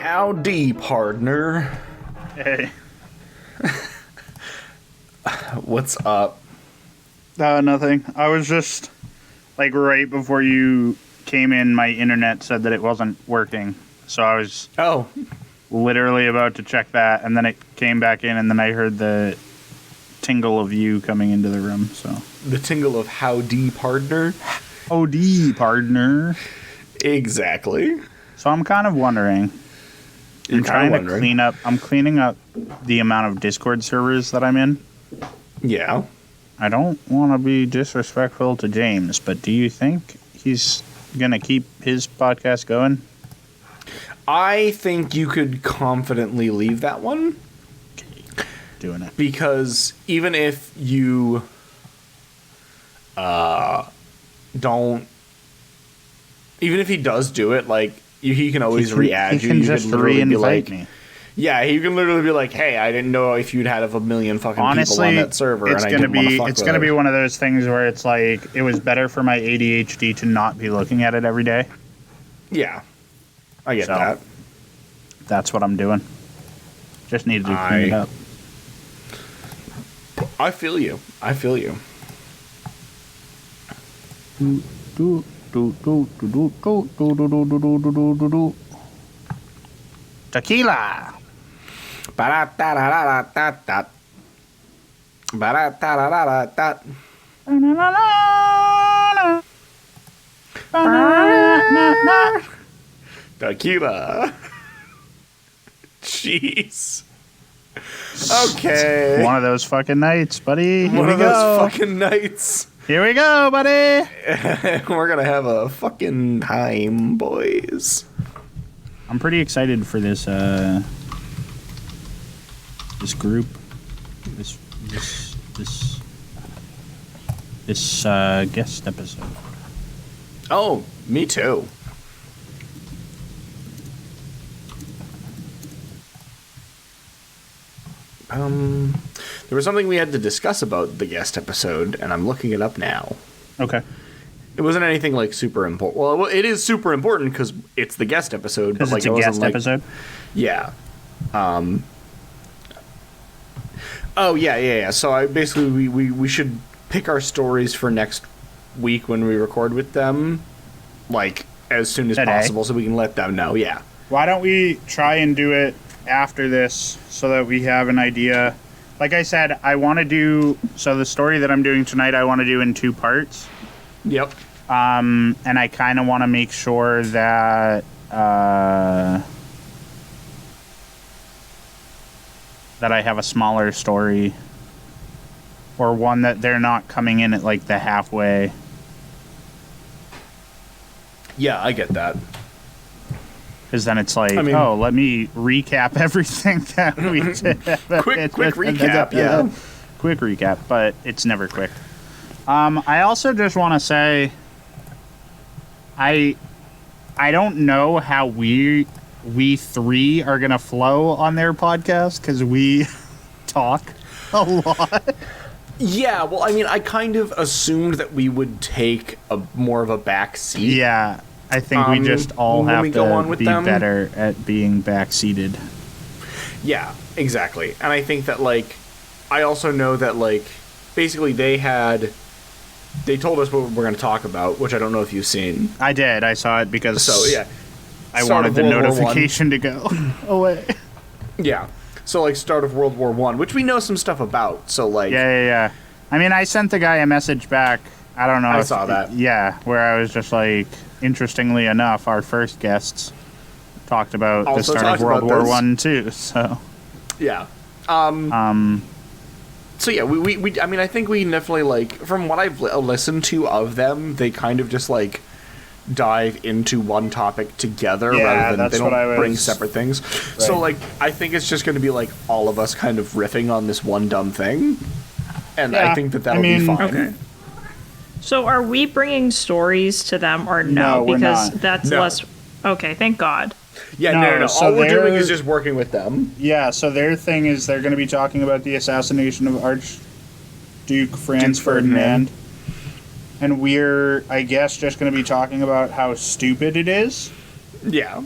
Howdy, partner. Hey. What's up? Nothing. I was just, like, right before you came in, my internet said that it wasn't working. So I was literally about to check that, and then it came back in, and then I heard the tingle of you coming into the room, so. The tingle of howdy, partner? Howdy, partner. Exactly. So I'm kind of wondering. I'm cleaning up the amount of Discord servers that I'm in. Yeah. I don't want to be disrespectful to James, but do you think he's going to keep his podcast going? I think you could confidently leave that one. Okay. Doing it. Because even if you don't... Even if he does do it, like, he can always re-add you. He can just re-invite me. Yeah, he can literally be like, "Hey, I didn't know if you'd had a million fucking people on that server." It's gonna be one of those things where it's like it was better for my ADHD to not be looking at it every day. Yeah, I get that. That's what I'm doing. Just needed to clean it up. I feel you. Tequila. Tequila. Jeez. Okay. One of those fucking nights, buddy. One of those fucking nights. Here we go, buddy. We're gonna have a fucking time, boys. I'm pretty excited for this this group, this guest episode. Oh, me too. There was something we had to discuss about the guest episode, and I'm looking it up now. Okay. It wasn't anything like super important. Well, it is super important because it's the guest episode. Because it's a guest episode? Yeah. Oh, yeah. So basically we should pick our stories for next week when we record with them, like, as soon as possible so we can let them know, yeah. Why don't we try and do it after this so that we have an idea? Like I said, I want to do... So the story that I'm doing tonight, I want to do in 2 parts. Yep. And I kind of want to make sure that that I have a smaller story, or one that they're not coming in at like the halfway. Yeah, I get that. Because then it's like, let me recap everything that we did. quick recap, yeah. Quick recap, but it's never quick. I also just want to say, I don't know how we 3 are gonna flow on their podcast because we talk a lot. Yeah, well, I mean, I kind of assumed that we would take more of a back seat. Yeah, I think we just all have to be better at being back-seated. Yeah, exactly. And I think that, like, I also know that, like, basically they told us what we're going to talk about, which I don't know if you've seen. I did. I saw it because I Start wanted the notification to go away. Yeah. So, like, start of World War I, which we know some stuff about. So, like... Yeah. I mean, I sent the guy a message back. I don't know. I saw that. Yeah, where I was just like, interestingly enough, our first guests talked about the start of World War I, too. So... Yeah. So yeah, we I mean, I think we definitely, like, from what I've listened to of them, they kind of just, like, dive into one topic together rather than they don't bring separate things. Right. So, like, I think it's just going to be, like, all of us kind of riffing on this one dumb thing. And I think that'll be fine. Okay. So are we bringing stories to them or no? No, because we're not. that's less... Okay, thank God. Yeah, no. So all we're doing is just working with them. Yeah, so their thing is they're going to be talking about the assassination of Archduke Franz Ferdinand. And we're, I guess, just going to be talking about how stupid it is. Yeah.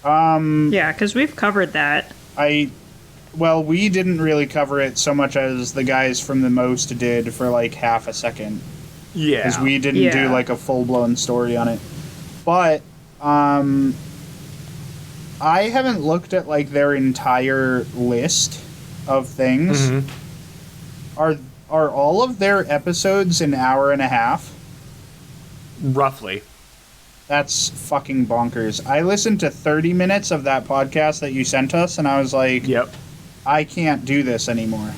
Yeah, because we've covered that. Well, we didn't really cover it so much as the guys from The Most did for like half a second. Yeah. Because we didn't do like a full-blown story on it. But, I haven't looked at like their entire list of things. Mm-hmm. Are all of their episodes an hour and a half? Roughly. That's fucking bonkers. I listened to 30 minutes of that podcast that you sent us, and I was like, yep. I can't do this anymore.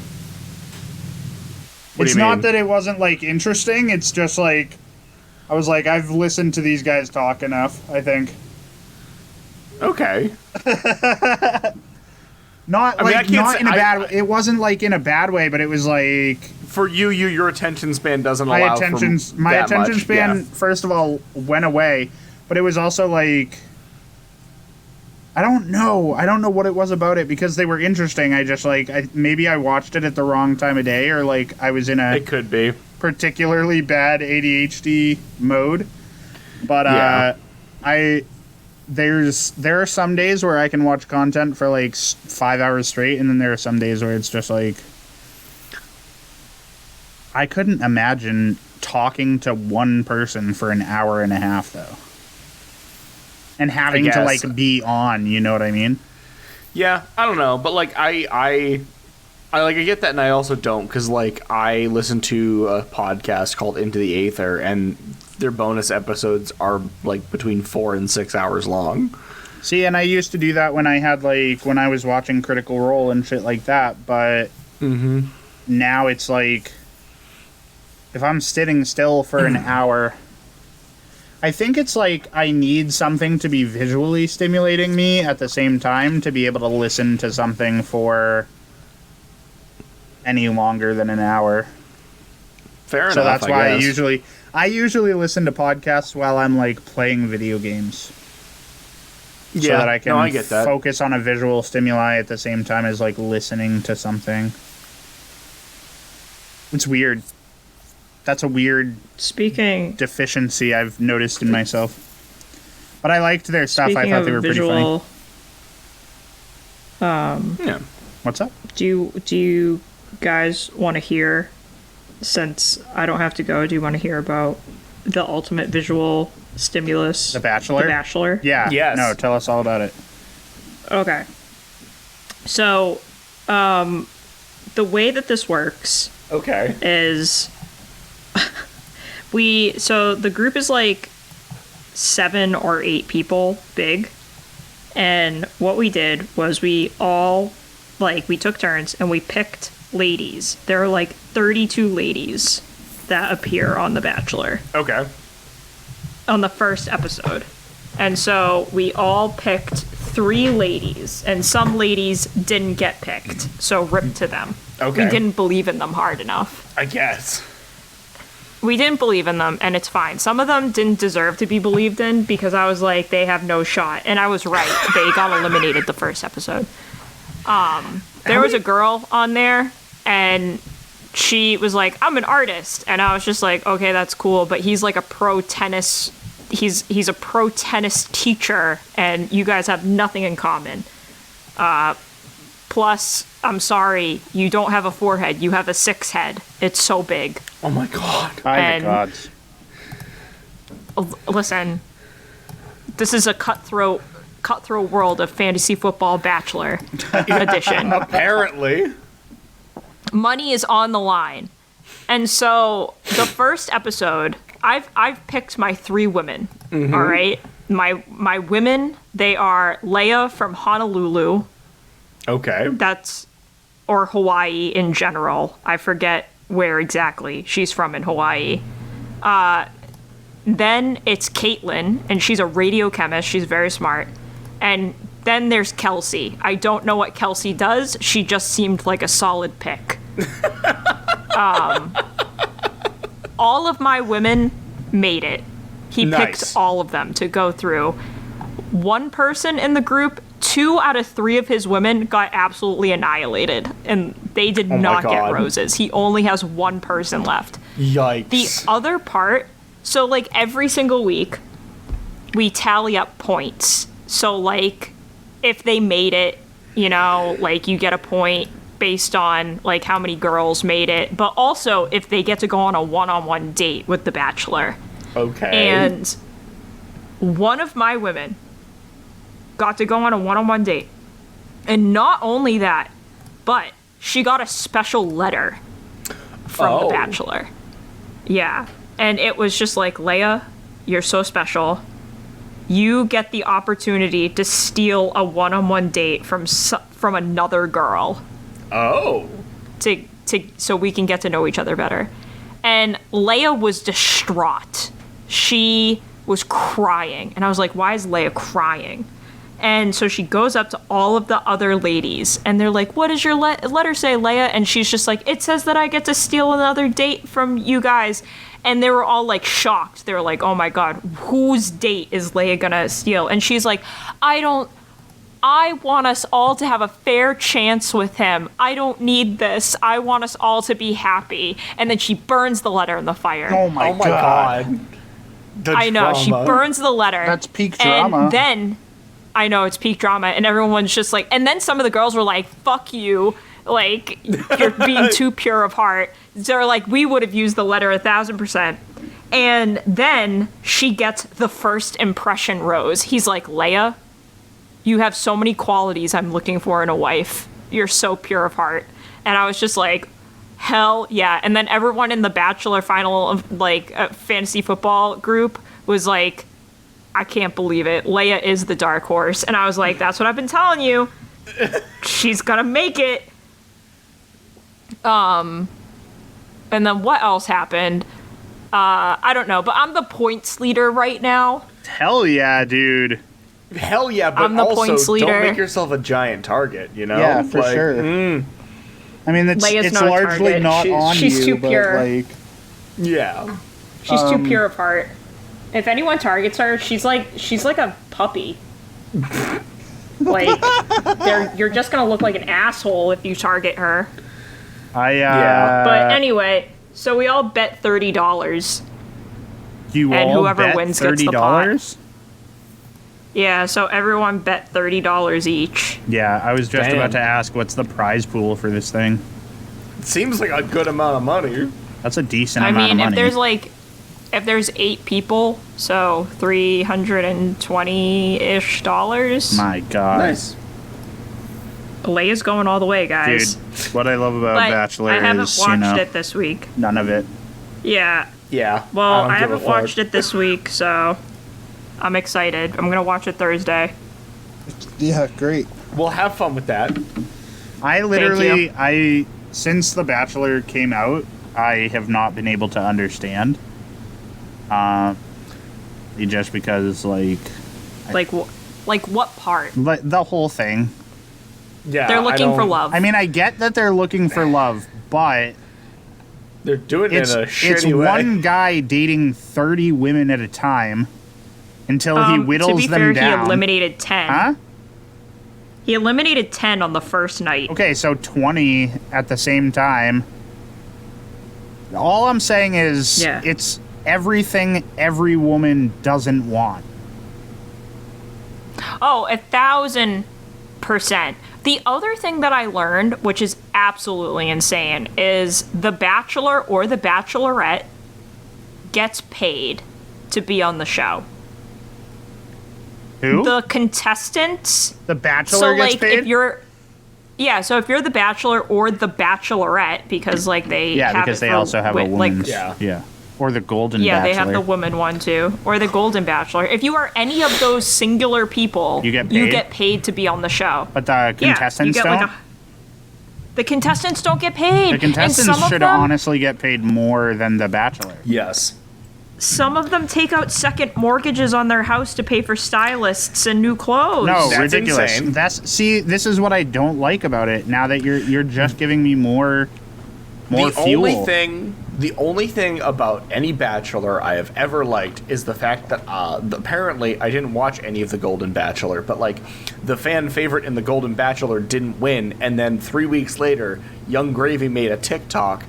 What it's do you not mean? that it wasn't, like, interesting. It's just, like, I was like, I've listened to these guys talk enough, I think. Okay. Not in a bad way. It wasn't, like, in a bad way, but it was, like... For your attention span doesn't allow for my that attention much. span, Yeah. first of all, went away. But it was also, like... I don't know what it was about it, because they were interesting. I just, like... maybe I watched it at the wrong time of day, or, like, I was in a... It could be. Particularly bad ADHD mode. But, yeah. There are some days where I can watch content for, like, 5 hours straight, and then there are some days where it's just, like... I couldn't imagine talking to one person for an hour and a half, though. And having to, like, be on, you know what I mean? Yeah, I don't know, but, like, I get that, and I also don't, because, like, I listen to a podcast called Into the Aether, and their bonus episodes are, like, between 4 and 6 hours long. See, and I used to do that when I had, like, when I was watching Critical Role and shit like that, but now it's, like, if I'm sitting still for an hour... I think it's like I need something to be visually stimulating me at the same time to be able to listen to something for any longer than an hour. Fair enough. So that's why I usually listen to podcasts while I'm like playing video games. Yeah, so that I can I get that. Focus on a visual stimuli at the same time as like listening to something. It's weird. That's a weird deficiency I've noticed in myself. But I liked their stuff. I thought they were visual, pretty funny. Yeah. What's up? Do you guys want to hear, since I don't have to go, do you want to hear about the ultimate visual stimulus? The Bachelor? The Bachelor? Yeah. Yes. No, tell us all about it. Okay. So, the way that this works is... So the group is like 7 or 8 people big, and what we did was we all, like, we took turns and we picked ladies. There are like 32 ladies that appear on The Bachelor. Okay. On the first episode. And so we all picked 3 ladies, and some ladies didn't get picked, so rip to them. Okay. We didn't believe in them hard enough. I guess. We didn't believe in them, and it's fine. Some of them didn't deserve to be believed in because I was like, they have no shot. And I was right. They got eliminated the first episode. There was a girl on there, and she was like, I'm an artist. And I was just like, okay, that's cool. But he's like a pro tennis. He's a pro tennis teacher, and you guys have nothing in common. Plus, I'm sorry, you don't have a 4-head. You have a 6-head. It's so big. Oh my god. By the gods. Listen, this is a cutthroat world of fantasy football Bachelor edition. Apparently. Money is on the line. And so the first episode, I've picked my 3 women. Mm-hmm. All right? My women, they are Leia from Honolulu. Okay. Or Hawaii in general. I forget where exactly she's from in Hawaii. Then it's Caitlin, and she's a radiochemist. She's very smart. And then there's Kelsey. I don't know what Kelsey does. She just seemed like a solid pick. All of my women made it. He picked all of them to go through. One person in the group, 2 out of 3 of his women got absolutely annihilated, and they did not get roses. He only has 1 person left. Yikes. The other part, so like every single week, we tally up points. So like if they made it, you know, like you get a point based on like how many girls made it, but also if they get to go on a one-on-one date with the Bachelor. Okay. And one of my women got to go on a one-on-one date. And not only that, but she got a special letter from the Bachelor. Yeah. And it was just like, Leia, you're so special. You get the opportunity to steal a one-on-one date from another girl. Oh. So we can get to know each other better. And Leia was distraught. She was crying. And I was like, why is Leia crying? And so she goes up to all of the other ladies, and they're like, what does your letter say, Leia? And she's just like, it says that I get to steal another date from you guys. And they were all like shocked. They were like, oh my God, whose date is Leia gonna steal? And she's like, I want us all to have a fair chance with him. I don't need this. I want us all to be happy. And then she burns the letter in the fire. Oh my God. I know, she burns the letter. That's peak drama. And then, I know, it's peak drama, and everyone's just like, and then some of the girls were like, fuck you, like, you're being too pure of heart. They're like, we would have used the letter 1,000%. And then she gets the first impression rose. He's like, Leia, you have so many qualities I'm looking for in a wife. You're so pure of heart. And I was just like, hell yeah. And then everyone in the Bachelor final of like a fantasy football group was like, I can't believe it. Leia is the dark horse. And I was like, that's what I've been telling you. She's gonna make it. And then what else happened? I don't know, but I'm the points leader right now. Hell yeah, dude. Hell yeah, but I'm the also points leader. Don't make yourself a giant target, you know? Yeah, for sure. I mean, it's not largely not on she's you, too pure. But like, yeah. She's too pure of heart. If anyone targets her, she's like a puppy. Like, you're just gonna look like an asshole if you target her. yeah. But anyway, so we all bet $30. And whoever wins gets the pot. $30? Yeah, so everyone bet $30 each. Yeah, I was just about to ask, what's the prize pool for this thing? It seems like a good amount of money. That's a decent amount of money. If there's 8 people, so $320-ish. My God. Nice. Leia's going all the way, guys. Dude, what I love about Bachelor I haven't is, watched it this week. None of it. Yeah. Yeah. Well, I haven't watched it this week, so I'm excited. I'm going to watch it Thursday. Yeah, great. We'll have fun with that. Since The Bachelor came out, I have not been able to understand. Just because, like what part? The whole thing. Yeah, they're looking for love. I mean, I get that they're looking for love, but they're doing it in a shitty way. It's one guy dating 30 women at a time until he whittles them down. To be fair, he eliminated 10. Huh? He eliminated 10 on the first night. Okay, so 20 at the same time. All I'm saying is it's everything every woman doesn't want. Oh, 1,000%. The other thing that I learned, which is absolutely insane, is the Bachelor or the Bachelorette gets paid to be on the show. Who? The contestants. The Bachelor gets paid? If you're the Bachelor or the Bachelorette, because like they also have a woman's. Yeah. Or the Golden Bachelor. Yeah, they have the woman one too. Or the Golden Bachelor. If you are any of those singular people, you get paid to be on the show. But the contestants don't? The contestants don't get paid. The contestants should honestly get paid more than the Bachelor. Yes. Some of them take out second mortgages on their house to pay for stylists and new clothes. No, that's ridiculous. Insane. This is what I don't like about it. Now that you're just giving me more fuel. The only thing about any Bachelor I have ever liked is the fact that apparently I didn't watch any of the Golden Bachelor, but like the fan favorite in the Golden Bachelor didn't win, and then 3 weeks later, Young Gravy made a TikTok,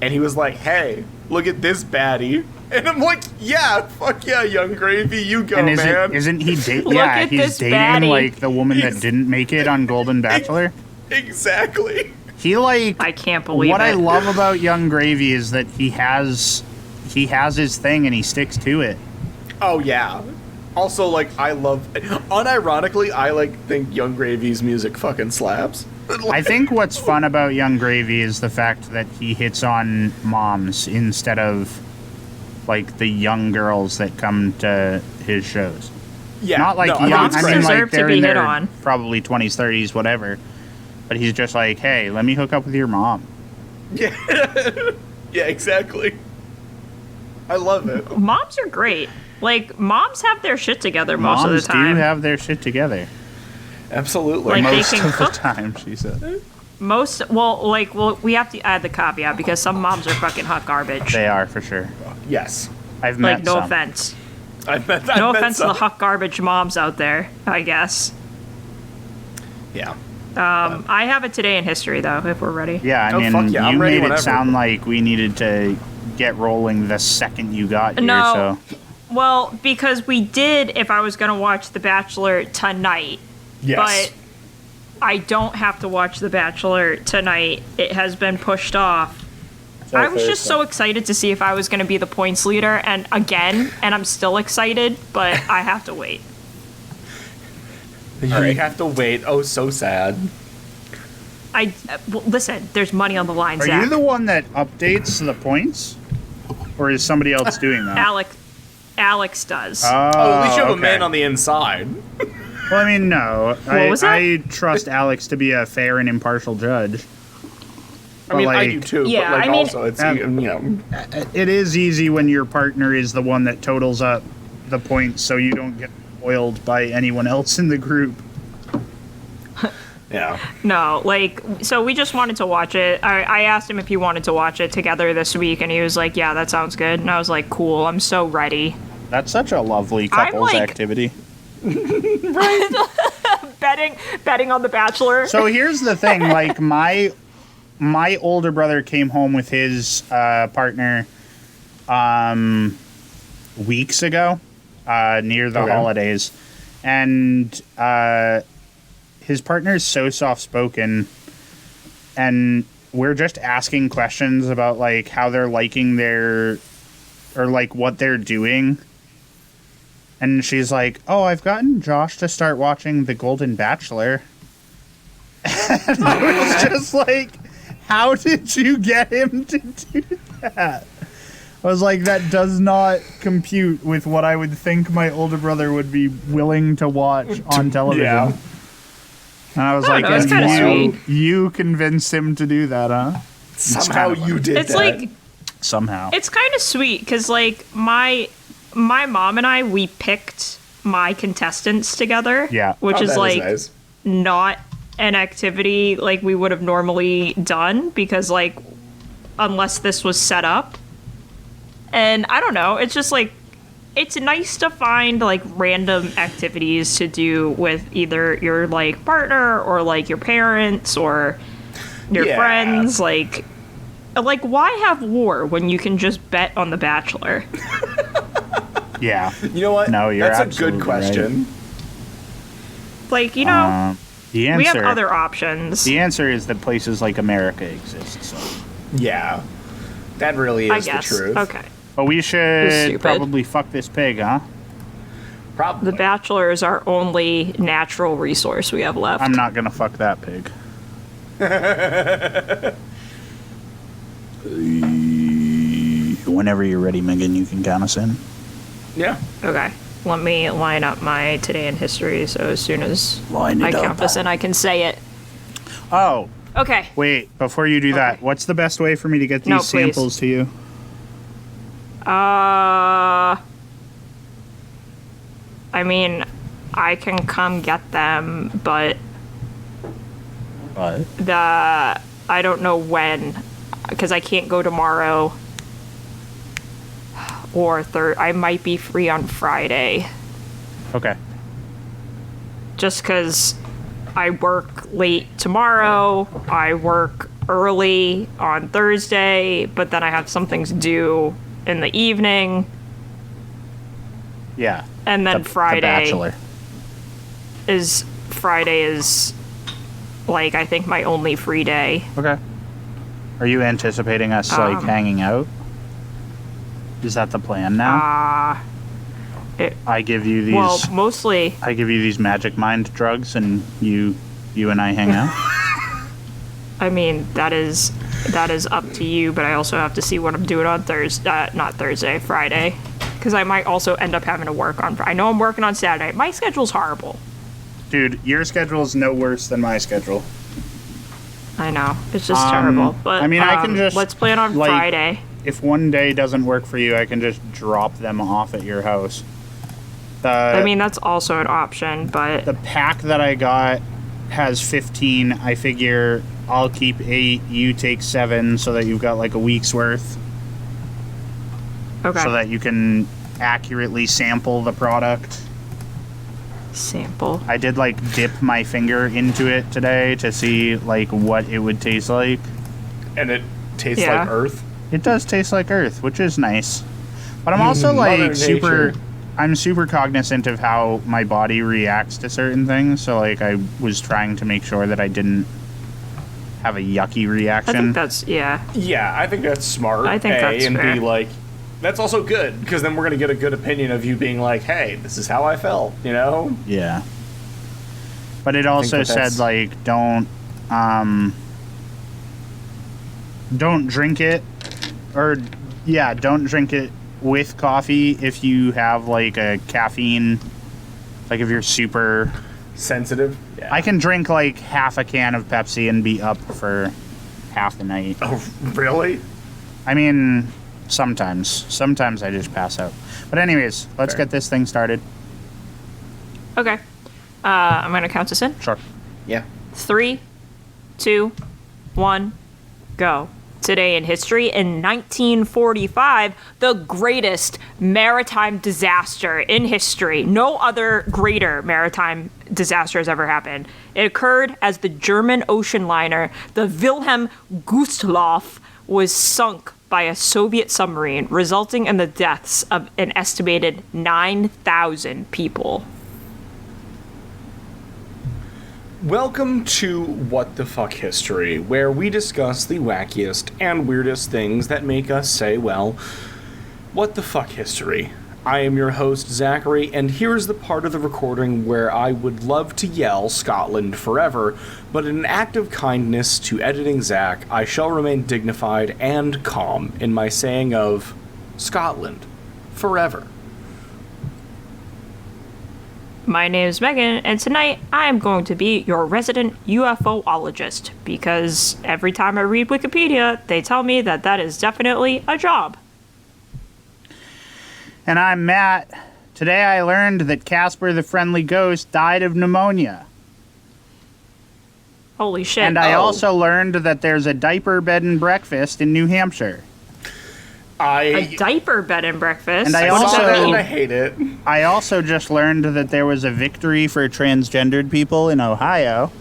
and he was like, "Hey, look at this baddie. And I'm like, yeah, fuck yeah, Young Gravy, you go, and man. Isn't he dating? Yeah, he's dating baddie. like the woman that didn't make it on Golden Bachelor. Exactly. He like. I can't believe what it. I love about Young Gravy is that he has his thing and he sticks to it. Oh yeah. Also, like, I love, unironically, I like think Young Gravy's music fucking slaps. I think what's fun about Young Gravy is the fact that he hits on moms instead of like the young girls that come to his shows. Yeah, not like no, young. Moms I mean, deserve like to they're be in hit their on. probably 20s, 30s, whatever. But he's just like, hey, let me hook up with your mom. Yeah, yeah, exactly. I love it. Moms are great. Like, moms have their shit together most of the time. Moms do have their shit together. Absolutely. Like, Most they can of cook. the time, she said. We have to add the caveat because some moms are fucking hot garbage. They are, for sure. Yes. I've met Like, no some. offense. I've met No offense to some. the hot garbage moms out there, I guess. Yeah. I have it today in history, though, if we're ready. Yeah, I Oh, mean, fuck yeah, I'm you ready made it whenever. sound like we needed to get rolling the second you got here, No. so... Well, because we did if I was going to watch The Bachelor tonight. Yes. But I don't have to watch The Bachelor tonight. It has been pushed off. I was just so excited to see if I was going to be the points leader, and I'm still excited, but I have to wait. You have to wait. Oh, so sad. Well, listen, there's money on the line, Are Zach. you the one that updates the points? Or is somebody else doing that? Alex does. Oh, at least you have a okay. man on the inside. Well, I mean, no. What was that? I trust Alex to be a fair and impartial judge. I mean, I like, do too. Yeah, but like, I mean- also, it's you know. It is easy when your partner is the one that totals up the points so you don't get spoiled by anyone else in the group. Yeah. No, like, so we just wanted to watch it. I asked him if he wanted to watch it together this week, and he was like, yeah, that sounds good. And I was like, cool, I'm so ready. That's such a lovely couples like- activity. Betting on The Bachelor. So here's the thing, like my older brother came home with his partner weeks ago, near the holidays, and his partner is so soft-spoken, and we're just asking questions about like how they're liking their, or like what they're doing. And she's like, oh, I've gotten Josh to start watching The Golden Bachelor. And I was just like, how did you get him to do that? I was like, that does not compute with what I would think my older brother would be willing to watch on television. Yeah. And I was I like, don't know, it's kinda and sweet. you convinced him to do that, huh? Somehow kinda you did It's that. like, Somehow. it's kind of sweet, because, like, my mom and I, we picked my contestants together. Yeah. Which Oh, is, that like, nice. not an activity like we would have normally done, because, like, unless this was set up. And I don't know, it's just like, it's nice to find like random activities to do with either your like partner or like your parents or your Yeah. friends. Like why have war when you can just bet on The Bachelor? Yeah. You know what? No, you're That's a absolutely good question. Like, you know, The answer, we have other options. The answer is that places like America exist. So. Yeah. That really I is the guess. truth. Okay. But we should Stupid. probably fuck this pig, huh? Probably. The Bachelor is our only natural resource we have left. I'm not gonna fuck that pig. Whenever you're ready, Megan, you can count us in. Yeah. Okay. Let me line up my today in history so as soon as Line I it count up. this in, I can say it. Oh, Okay. wait, before you do that, Okay. what's the best way for me to get these No, please. samples to you? I mean, I can come get them, but What? I don't know when, because I can't go tomorrow or I might be free on Friday, Okay. just because I work late tomorrow, I work early on Thursday, but then I have some things due in the evening. Yeah. And then Friday. The Bachelor. Friday is, like, I think my only free day. Okay. Are you anticipating us, like, hanging out? Is that the plan now? I give you these... Well, mostly... I give you these magic mind drugs, and you and I hang out? I mean, that is up to you, but I also have to see what I'm doing on Friday. Because I might also end up having to work on Friday. I know I'm working on Saturday. My schedule's horrible. Dude, your schedule's no worse than my schedule. I know. It's just terrible. But I mean, I can just... Let's plan on Friday. If one day doesn't work for you, I can just drop them off at your house. I mean, that's also an option, but... The pack that I got has 15. I figure I'll keep 8, you take 7, so that you've got, like, a week's worth. Okay. So that you can accurately sample the product. Sample. I did, like, dip my finger into it today to see, like, what it would taste like. And it tastes like Earth? It does taste like Earth, which is nice. But I'm also, like, super cognizant of how my body reacts to certain things. So, like, I was trying to make sure that I didn't have a yucky reaction. I think that's, Yeah, I think that's smart. I think that's and fair. B, like, that's also good, because then we're going to get a good opinion of you being like, hey, this is how I felt, you know? Yeah. But it also said, like, don't drink it. Don't drink it with coffee if you have, like, a caffeine, like, if you're super sensitive. Yeah. I can drink, like, half a can of Pepsi and be up for half the night. Oh, really? I mean, sometimes I just pass out. But anyways, let's get this thing started. Okay. I'm gonna count us in. Sure. Yeah. 3, 2, 1, go. Today in history, in 1945, the greatest maritime disaster in history. No other greater maritime disaster has ever happened. It occurred as the German ocean liner, the Wilhelm Gustloff, was sunk by a Soviet submarine, resulting in the deaths of an estimated 9,000 people. Welcome to What the Fuck History, where we discuss the wackiest and weirdest things that make us say, well, what the fuck history. I am your host, Zachary, and here's the part of the recording where I would love to yell Scotland forever, but in an act of kindness to editing Zach, I shall remain dignified and calm in my saying of Scotland forever. My name is Meghan, and tonight I am going to be your resident UFOologist, because every time I read Wikipedia, they tell me that that is definitely a job. And I'm Matt. Today I learned that Casper the Friendly Ghost died of pneumonia. Holy shit. And I also learned that there's a diaper bed and breakfast in New Hampshire. A diaper bed and breakfast? And I hate it. I also just learned that there was a victory for transgendered people in Ohio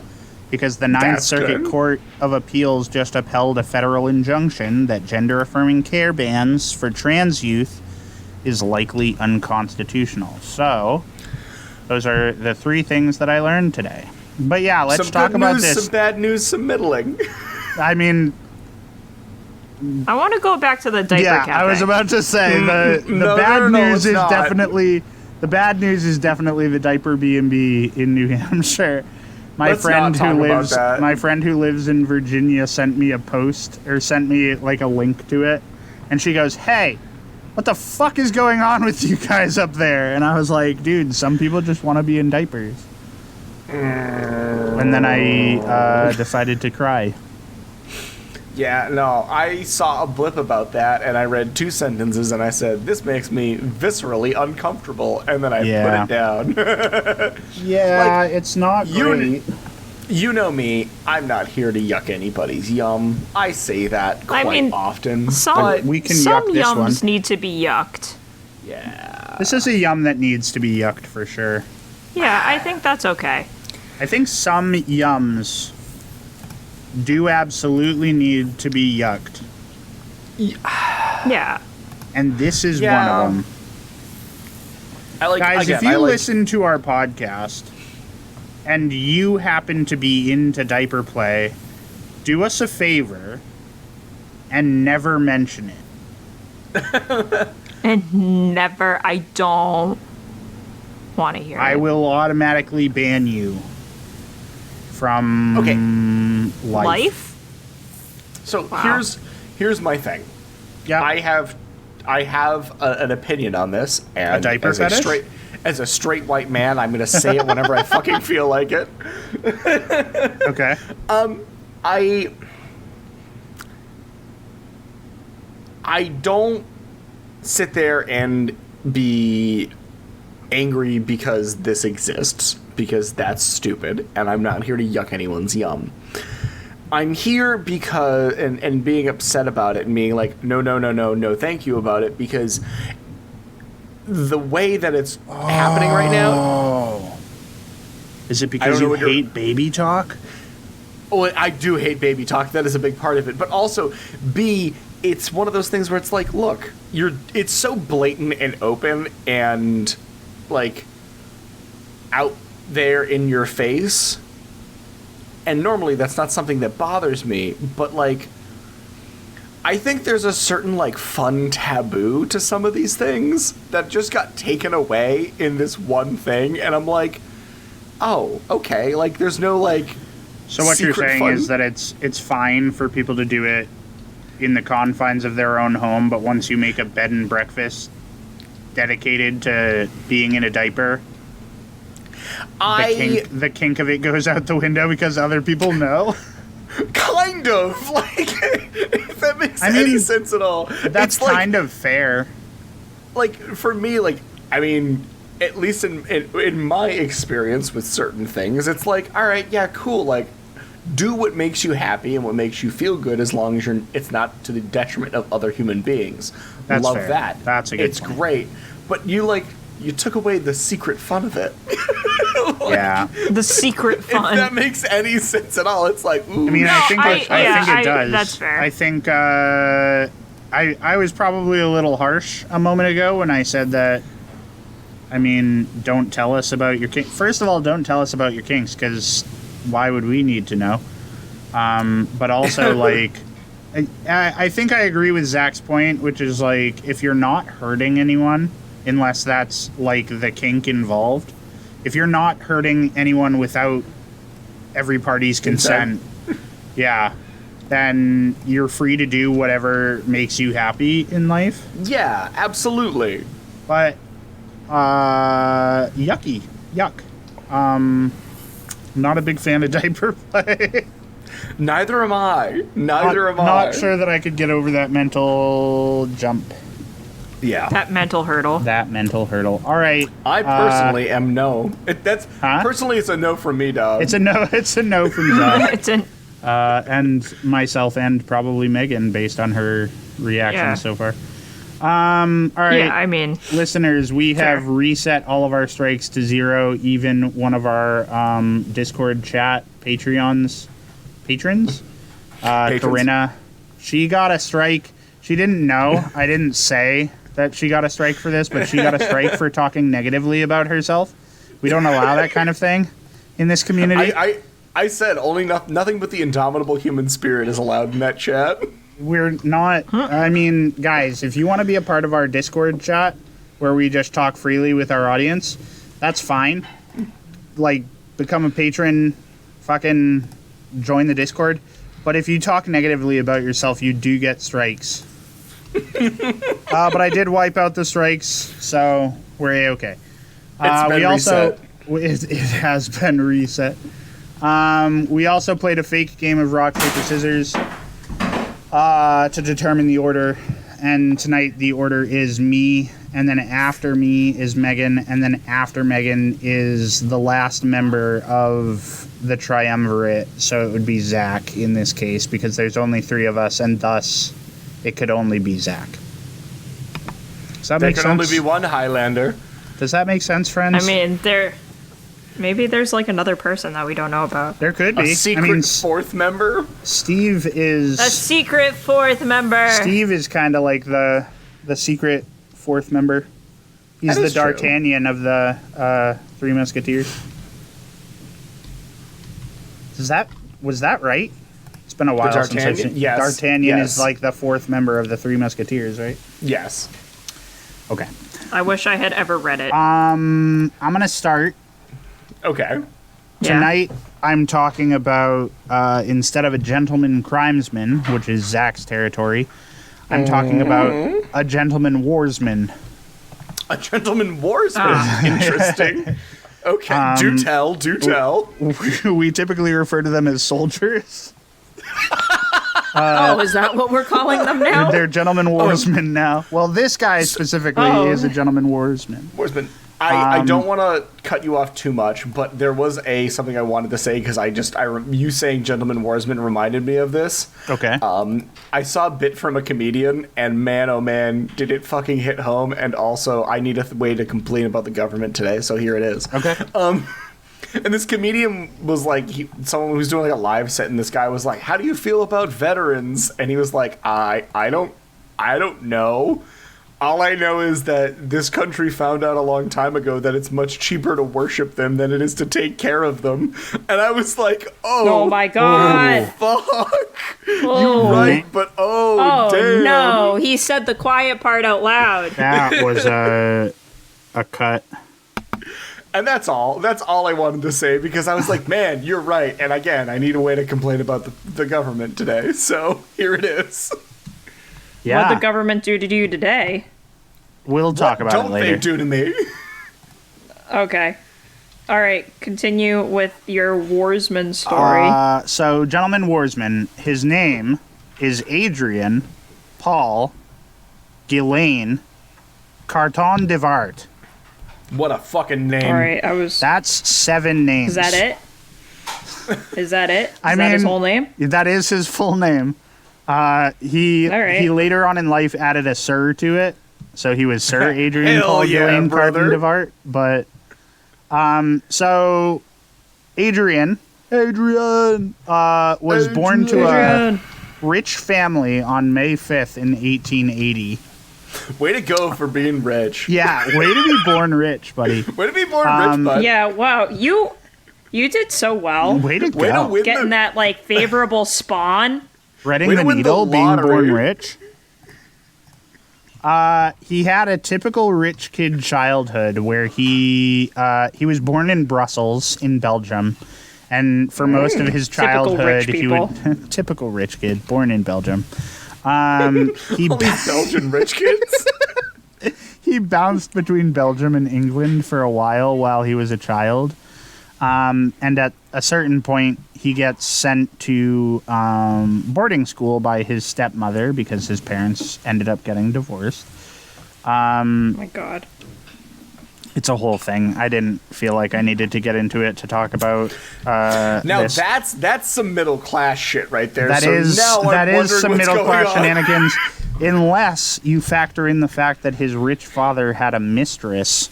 because the Ninth Circuit Court of Appeals just upheld a federal injunction that gender-affirming care bans for trans youth is likely unconstitutional. So, those are the 3 things that I learned today. But yeah, let's talk about this. Some bad news, some middling. I mean... I want to go back to the diaper cafe. I was about to say the bad news is definitely the bad news is definitely the diaper B&B in New Hampshire. My friend who lives in Virginia sent me a post or sent me like a link to it, and she goes, "Hey, what the fuck is going on with you guys up there?" And I was like, "Dude, some people just want to be in diapers." And then I decided to cry. Yeah, no, I saw a blip about that, and I read 2 sentences, and I said, this makes me viscerally uncomfortable, and then I put it down. Yeah, like, it's not great. You know me, I'm not here to yuck anybody's yum. I say that quite often. Some, we can some yuck this yums one. need to be yucked. Yeah. This is a yum that needs to be yucked for sure. Yeah, I think that's okay. I think some yums do absolutely need to be yucked. Yeah. and this is one of them. Guys, if you listen to our podcast and you happen to be into diaper play, do us a favor and never mention it. And never. I don't want to hear it. I will automatically ban you from life. So here's my thing. Yeah, I have an opinion on this, and a diaper fetish? As a straight white man, I'm gonna say it whenever I fucking feel like it. Okay. I don't sit there and be angry because this exists, because that's stupid, and I'm not here to yuck anyone's yum. I'm here because and being upset about it and being like, no, thank you about it, because the way that it's happening right now. Is it because you hate baby talk? Oh, I do hate baby talk. That is a big part of it. But also, B, it's one of those things where it's like, look, it's so blatant and open and like out there in your face. And normally that's not something that bothers me, but like I think there's a certain like fun taboo to some of these things that just got taken away in this one thing, and I'm like, oh, okay, like there's no like. So what you're saying is that it's fine for people to do it in the confines of their own home, but once you make a bed and breakfast dedicated to being in a diaper, the kink of it goes out the window because other people know? Kind of. Like, if that makes any sense at all. That's kind of fair. Like, for me, like, I mean, at least in my experience with certain things, it's like, all right, yeah, cool, like, do what makes you happy and what makes you feel good, as long as it's not to the detriment of other human beings. That's Love fair. that. That's a good It's point. great. But you took away the secret fun of it. Yeah. The secret fun. If that makes any sense at all, it's like, ooh. I mean, I think it does. That's fair. I think I was probably a little harsh a moment ago when I said that. I mean, don't tell us about your kinks. First of all, don't tell us about your kinks, because why would we need to know? But also, like, I think I agree with Zach's point, which is, like, if you're not hurting anyone, unless that's, like, the kink involved, if you're not hurting anyone without every party's consent, yeah, then you're free to do whatever makes you happy in life. Yeah, absolutely. But, yuck. Not a big fan of diaper play. Neither am I. Not sure that I could get over that mental jump. Yeah. That mental hurdle. All right. I personally am no. Personally, it's a no from me, dog. It's a no from Doug. It's an and myself and probably Meghan, based on her reaction so far. All right. Yeah, I mean, listeners, we have reset all of our strikes to 0. Even one of our Discord chat patrons, Corinna, she got a strike. She didn't know. I didn't say that she got a strike for this, but she got a strike for talking negatively about herself. We don't allow that kind of thing in this community. I said only nothing but the indomitable human spirit is allowed in that chat. We're not. I mean, guys, if you want to be a part of our Discord chat where we just talk freely with our audience, that's fine. Like, become a patron, fucking join the Discord. But if you talk negatively about yourself, you do get strikes. But I did wipe out the strikes, so we're A-okay. It's been reset. It has been reset. We also played a fake game of rock, paper, scissors to determine the order. And tonight the order is me, and then after me is Meghan, and then after Meghan is the last member of the triumvirate. So it would be Zach in this case, because there's only 3 of us, and thus it could only be Zach. Does that make sense? There could only be one Highlander. Does that make sense, friends? I mean, maybe there's like another person that we don't know about. There could be. A secret 4th member? Steve is... A secret 4th member! Steve is kind of like the the secret fourth member. He's the D'Artagnan of the Three Musketeers. Was that right? It's been a while since I've seen. Yes. D'Artagnan is like the fourth member of the Three Musketeers, right? Yes. Okay. I wish I had ever read it. I'm gonna start. Okay. Tonight, I'm talking about instead of a gentleman crimesman, which is Zach's territory, I'm talking about a gentleman warsman. A gentleman warsman. Interesting. Okay. Do tell. We typically refer to them as soldiers. Is that what we're calling them now? They're gentleman warsmen now. Well, this guy specifically is a gentleman warsman. Warsman. I don't want to cut you off too much, but there was something I wanted to say because you saying gentleman warsman reminded me of this. Okay. I saw a bit from a comedian, and man, oh man, did it fucking hit home. And also, I need a way to complain about the government today, so here it is. Okay. And this comedian was like, someone who was doing like a live set, and this guy was like, "How do you feel about veterans?" And he was like, I don't know. All I know is that this country found out a long time ago that it's much cheaper to worship them than it is to take care of them. And I was like, oh my God. Fuck. You're right, but damn. No, he said the quiet part out loud. That was a cut. And that's all. That's all I wanted to say because I was like, man, you're right. And again, I need a way to complain about the government today. So here it is. Yeah. What'd the government do to you today? We'll talk about it later. What don't they do to me? Okay. All right. Continue with your warsman story. So, gentleman warsman, his name is Adrian Paul Ghislaine Carton de Vart. What a fucking name. All right. That's 7 names. Is that it? Is that it? Is that his whole name? That is his full name. He later on in life added a sir to it, so he was Sir Adrian Paul Ghislaine Carton de Vart. But so Adrian was born to a rich family on May 5th in 1880. Way to go for being rich. Yeah, way to be born rich, buddy. Way to be born rich, bud. Yeah, wow. You did so well. Way to go. Win Getting that like favorable spawn. Threading the needle, being born rich. He had a typical rich kid childhood where he was born in Brussels in Belgium, and for most of his childhood he would typical rich kid born in Belgium. All these Belgian rich kids. He bounced between Belgium and England for a while he was a child. And at a certain point, he gets sent to boarding school by his stepmother because his parents ended up getting divorced. Oh my God. It's a whole thing. I didn't feel like I needed to get into it to talk about now, that's some middle class shit right there. That is some middle class shenanigans. Unless you factor in the fact that his rich father had a mistress.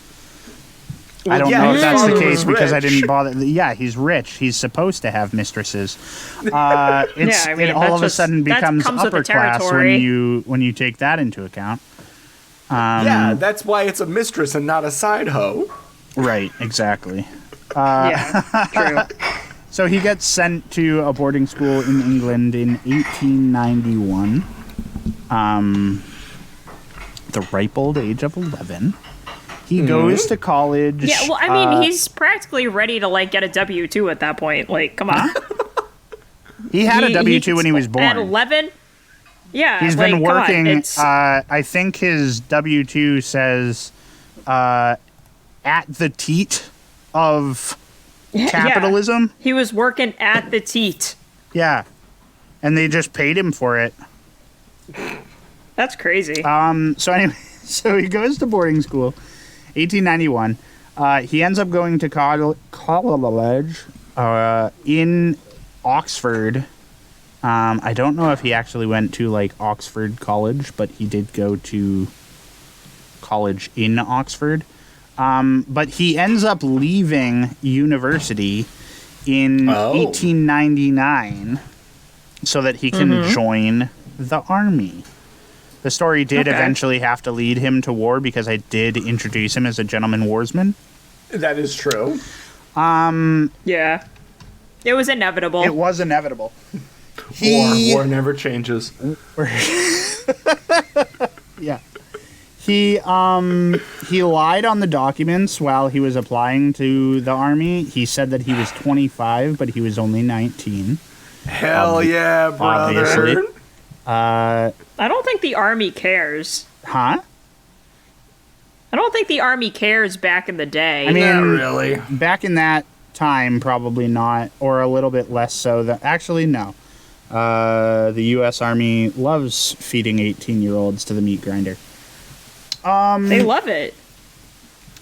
I don't know if that's the case because I didn't bother. Yeah, he's rich. He's supposed to have mistresses. It all of a sudden becomes upper class when you take that into account. That's why it's a mistress and not a side hoe. Right, exactly. True. So he gets sent to a boarding school in England in 1891. The ripe old age of 11. He goes to college. Yeah, well, I mean, he's practically ready to, like, get a W-2 at that point. Like, come on. He had a W-2 when he was born. At 11? Yeah, he's been working. I think his W-2 says at the teat of capitalism. Yeah. He was working at the teat. Yeah. And they just paid him for it. That's crazy. So anyway, so he goes to boarding school. 1891. He ends up going to college in Oxford. I don't know if he actually went to like Oxford College, but he did go to college in Oxford. But he ends up leaving university in 1899 so that he can join the army. The story did eventually have to lead him to war because I did introduce him as a gentleman warsman. That is true. Yeah. It was inevitable. It was inevitable. War never changes. Yeah. He lied on the documents while he was applying to the army. He said that he was 25, but he was only 19. Hell yeah, brother. Obviously. I don't think the army cares. Huh? I don't think the army cares back in the day. I mean, not really. Back in that time, probably not, or a little bit less so. Actually, no. The U.S. Army loves feeding 18-year-olds to the meat grinder. They love it.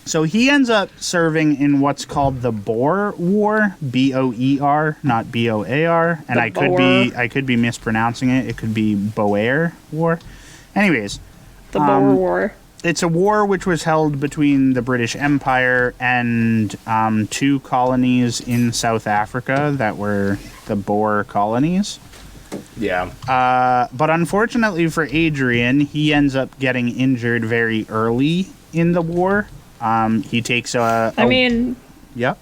So he ends up serving in what's called the Boer War, B-O-E-R, not B-O-A-R, and I could be mispronouncing it. It could be Boer War. Anyways, the Boer War. It's a war which was held between the British Empire and 2 colonies in South Africa that were the Boer colonies. Yeah. But unfortunately for Adrian, he ends up getting injured very early in the war. He takes Yep.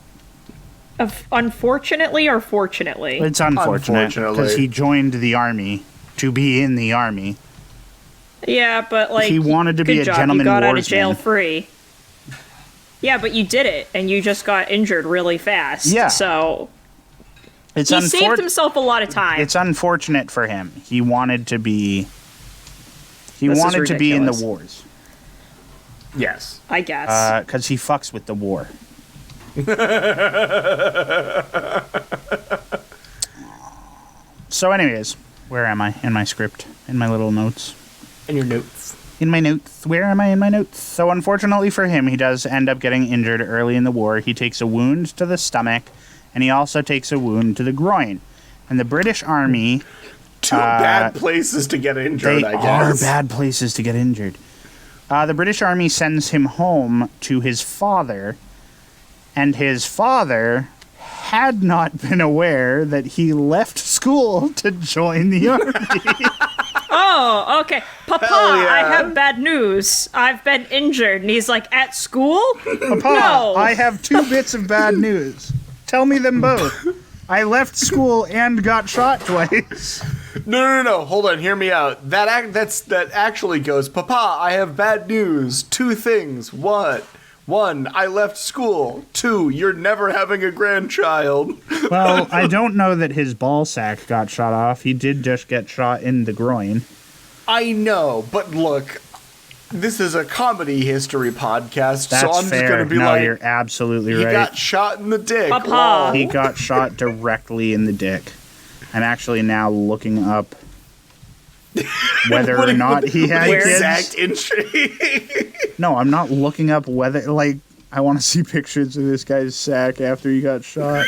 Unfortunately or fortunately? It's unfortunate because he joined the army to be in the army. Yeah, but like... He wanted to be a gentleman you got warsman. out of jail free. Yeah, but you did it, and you just got injured really fast. Yeah. So... He saved himself a lot of time. It's unfortunate for him. He wanted to be... He wanted to be in the wars. Yes. I guess. Because he fucks with the war. So anyways, where am I in my script? In my little notes? In your notes. In my notes. Where am I in my notes? So unfortunately for him, he does end up getting injured early in the war. He takes a wound to the stomach, and he also takes a wound to the groin. And the British Army... Two bad places to get injured, I guess. They are bad places to get injured. The British Army sends him home to his father, and his father had not been aware that he left school to join the army. Oh, okay. Papa, yeah. I have bad news. I've been injured. And he's like, at school? Papa, No. I have 2 bits of bad news. Tell me them both. I left school and got shot twice. No. Hold on. Hear me out. That actually goes, Papa, I have bad news. 2 things. What? 1, I left school. 2, you're never having a grandchild. Well, I don't know that his ball sack got shot off. He did just get shot in the groin. I know, but look, this is a comedy history podcast, That's so I'm fair. just going to be no, you're absolutely right. He got shot in the dick. Papa. He got shot directly in the dick. I'm actually now looking up whether or not he had kids. Exact injury. No, I'm not looking up whether, like, I want to see pictures of this guy's sack after he got shot.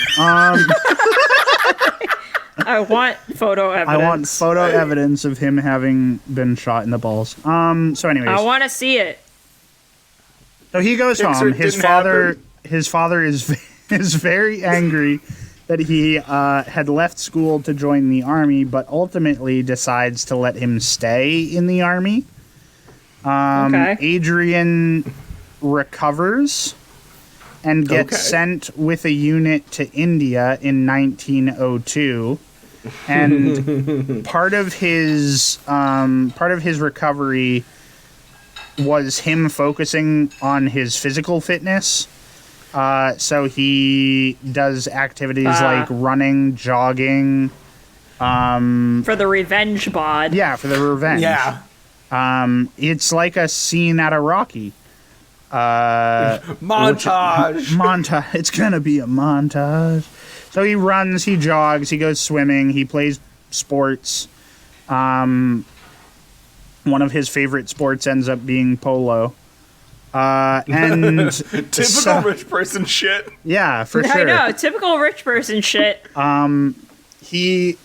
I want photo evidence. I want photo evidence of him having been shot in the balls. So anyways. I want to see it. So he goes home. His father is very angry that he had left school to join the army, but ultimately decides to let him stay in the army. Okay. Adrian recovers and gets sent with a unit to India in 1902. And part of his recovery was him focusing on his physical fitness. So he does activities like running, jogging. For the revenge bod. Yeah, for the revenge. Yeah. It's like a scene out of Rocky. Montage. Montage. It's gonna be a montage. So he runs, he jogs, he goes swimming, he plays sports. One of his favorite sports ends up being polo. And typical rich person shit. Yeah, for sure. I know, typical rich person shit. He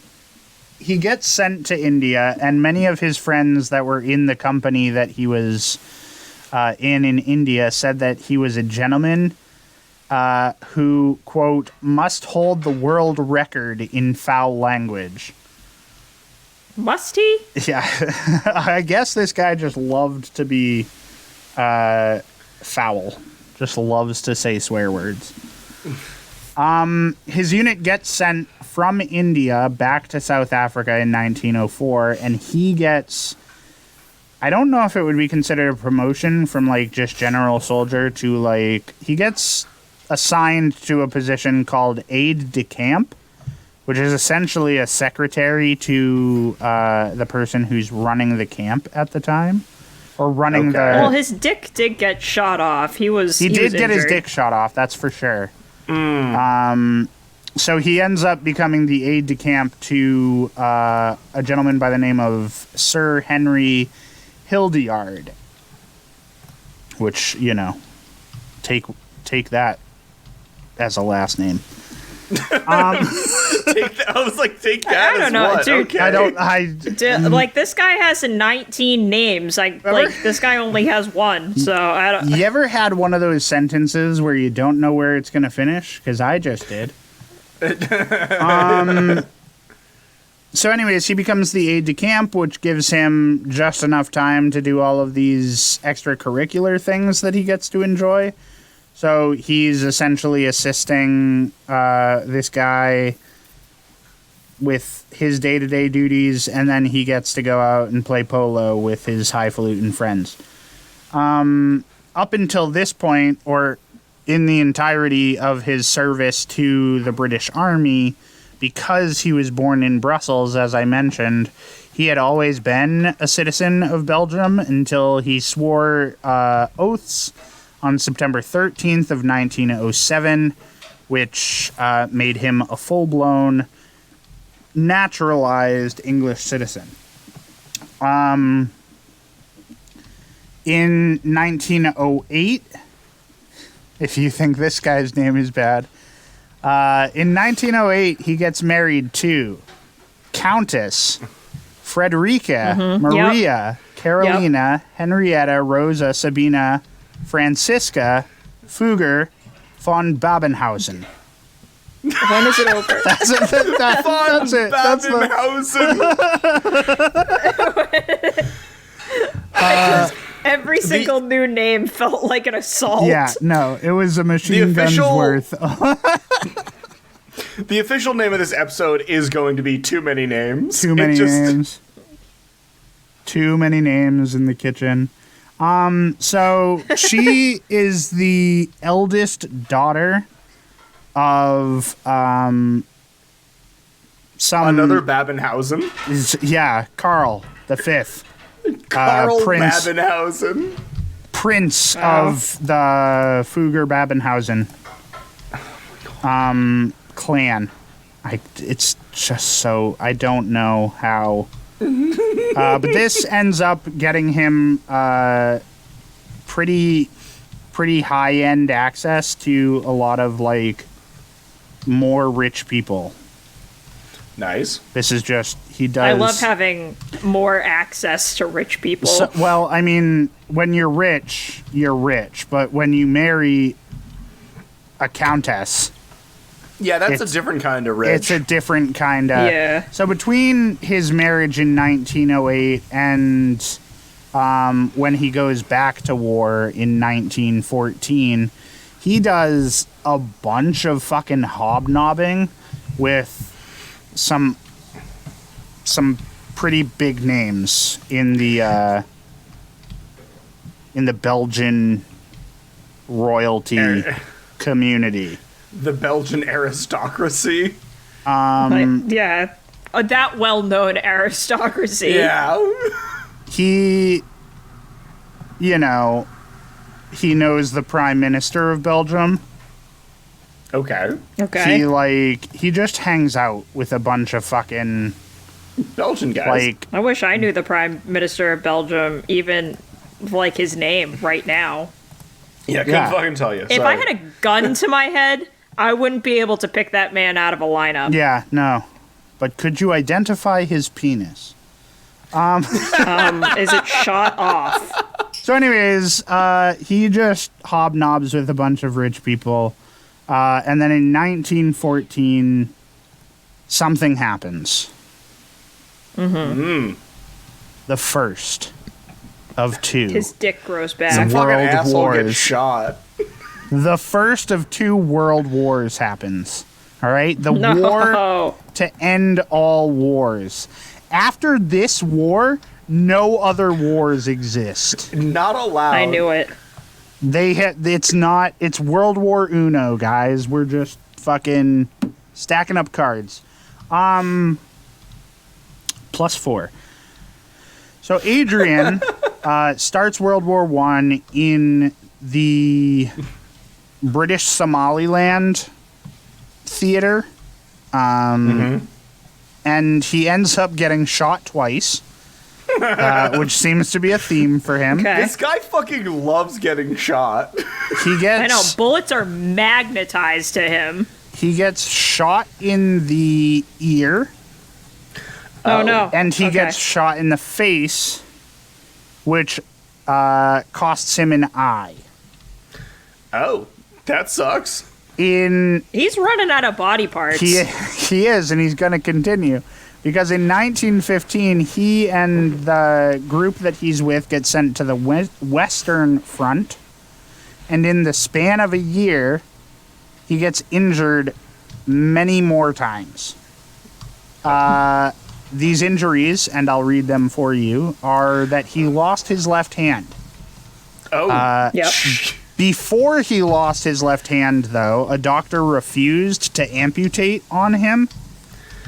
gets sent to India, and many of his friends that were in the company that he was in India said that he was a gentleman who, quote, must hold the world record in foul language. Must he? Yeah. I guess this guy just loved to be foul. Just loves to say swear words. His unit gets sent from India back to South Africa in 1904, and he gets... I don't know if it would be considered a promotion from, like, just general soldier to, like... He gets assigned to a position called aide-de-camp, which is essentially a secretary to the person who's running the camp at the time. Or running the... Well, his dick did get shot off. He did get his dick shot off, that's for sure. So he ends up becoming the aide-de-camp to a gentleman by the name of Sir Henry Hildyard. Which, you know, take that as a last name. I was like, take that. I don't know, what? dude. Okay. Like, this guy has 19 names. Like this guy only has one. So I don't. You ever had one of those sentences where you don't know where it's gonna finish? Because I just did. So, anyways, he becomes the aide-de-camp, which gives him just enough time to do all of these extracurricular things that he gets to enjoy. So he's essentially assisting this guy with his day-to-day duties, and then he gets to go out and play polo with his highfalutin friends. Up until this point, or in the entirety of his service to the British Army, because he was born in Brussels, as I mentioned, he had always been a citizen of Belgium until he swore oaths on September 13th of 1907, which made him a full-blown, naturalized English citizen. In 1908, if you think this guy's name is bad, in 1908, he gets married to Countess Frederica Maria Carolina Henrietta Rosa Sabina Franziska Fugger von Babenhausen. When is it over? That's it. That's it. Babenhausen. Every single new name felt like an assault. Yeah, no, it was a machine gun's worth. The official name of this episode is going to be Too Many Names. Too many names. Too many names in the kitchen. So she is the eldest daughter of some another Babenhausen. Karl the Fifth. Karl Babenhausen, Prince of the Fugger Babenhausen clan. It's just so I don't know how. But this ends up getting him pretty high-end access to a lot of, like, more rich people. Nice. This is just, he does... I love having more access to rich people. So, well, I mean, when you're rich, but when you marry a countess... Yeah, that's a different kind of rich. It's a different kind of... Yeah. So between his marriage in 1908 and when he goes back to war in 1914, he does a bunch of fucking hobnobbing with some pretty big names in the Belgian royalty community. The Belgian aristocracy. Yeah, that well-known aristocracy. Yeah. He knows the Prime Minister of Belgium. Okay. He just hangs out with a bunch of fucking Belgian guys. I wish I knew the Prime Minister of Belgium, even like his name right now. Yeah, couldn't fucking tell you. If I had a gun to my head, I wouldn't be able to pick that man out of a lineup. Yeah, no. But could you identify his penis? Is it shot off? So anyways, he just hobnobs with a bunch of rich people. And then in 1914, something happens. The first of two. His dick grows back. Some fucking World asshole gets Wars. shot. The first of two world wars happens. All right? The war to end all wars. After this war, no other wars exist. Not allowed. I knew it. It's World War Uno, guys. We're just fucking stacking up cards. +4. So Adrian starts World War I in the British Somaliland theater. And he ends up getting shot twice, which seems to be a theme for him. Okay. This guy fucking loves getting shot. I know, bullets are magnetized to him. He gets shot in the ear. Oh no. And he gets shot in the face, which costs him an eye. Oh, that sucks. He's running out of body parts. He is, and he's going to continue. Because in 1915, he and the group that he's with get sent to the Western Front. And in the span of a year, he gets injured many more times. These injuries, and I'll read them for you, are that he lost his left hand. Oh. Yep. Before he lost his left hand, though, a doctor refused to amputate on him.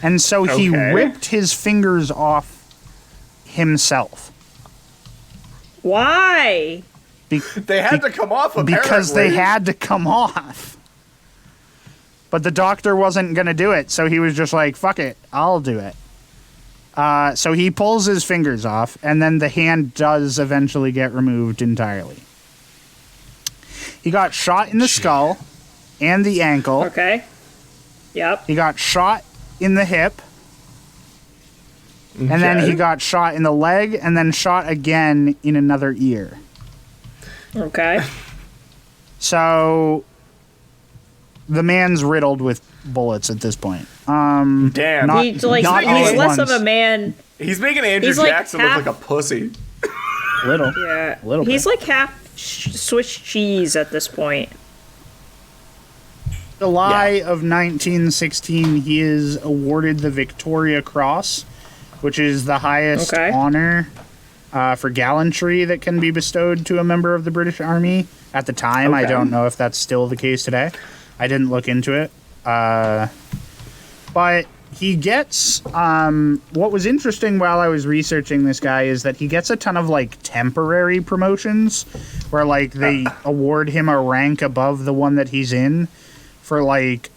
And so he ripped his fingers off himself. Why? They had to come off, apparently. Because they had to come off. But the doctor wasn't going to do it, so he was just like, fuck it, I'll do it. So he pulls his fingers off, and then the hand does eventually get removed entirely. He got shot in the skull and the ankle. Okay. Yep. He got shot in the hip. And then he got shot in the leg and then shot again in another ear. Okay. So the man's riddled with bullets at this point. Damn. He's less of a man. He's making Andrew Jackson look like a pussy. Little. Yeah. Little He's bit. like half Swiss cheese at this point. July of 1916, he is awarded the Victoria Cross, which is the highest honor for gallantry that can be bestowed to a member of the British Army. At the time, I don't know if that's still the case today. I didn't look into it. But he gets... what was interesting while I was researching this guy is that he gets a ton of, like, temporary promotions where, like, they award him a rank above the one that he's in for, like,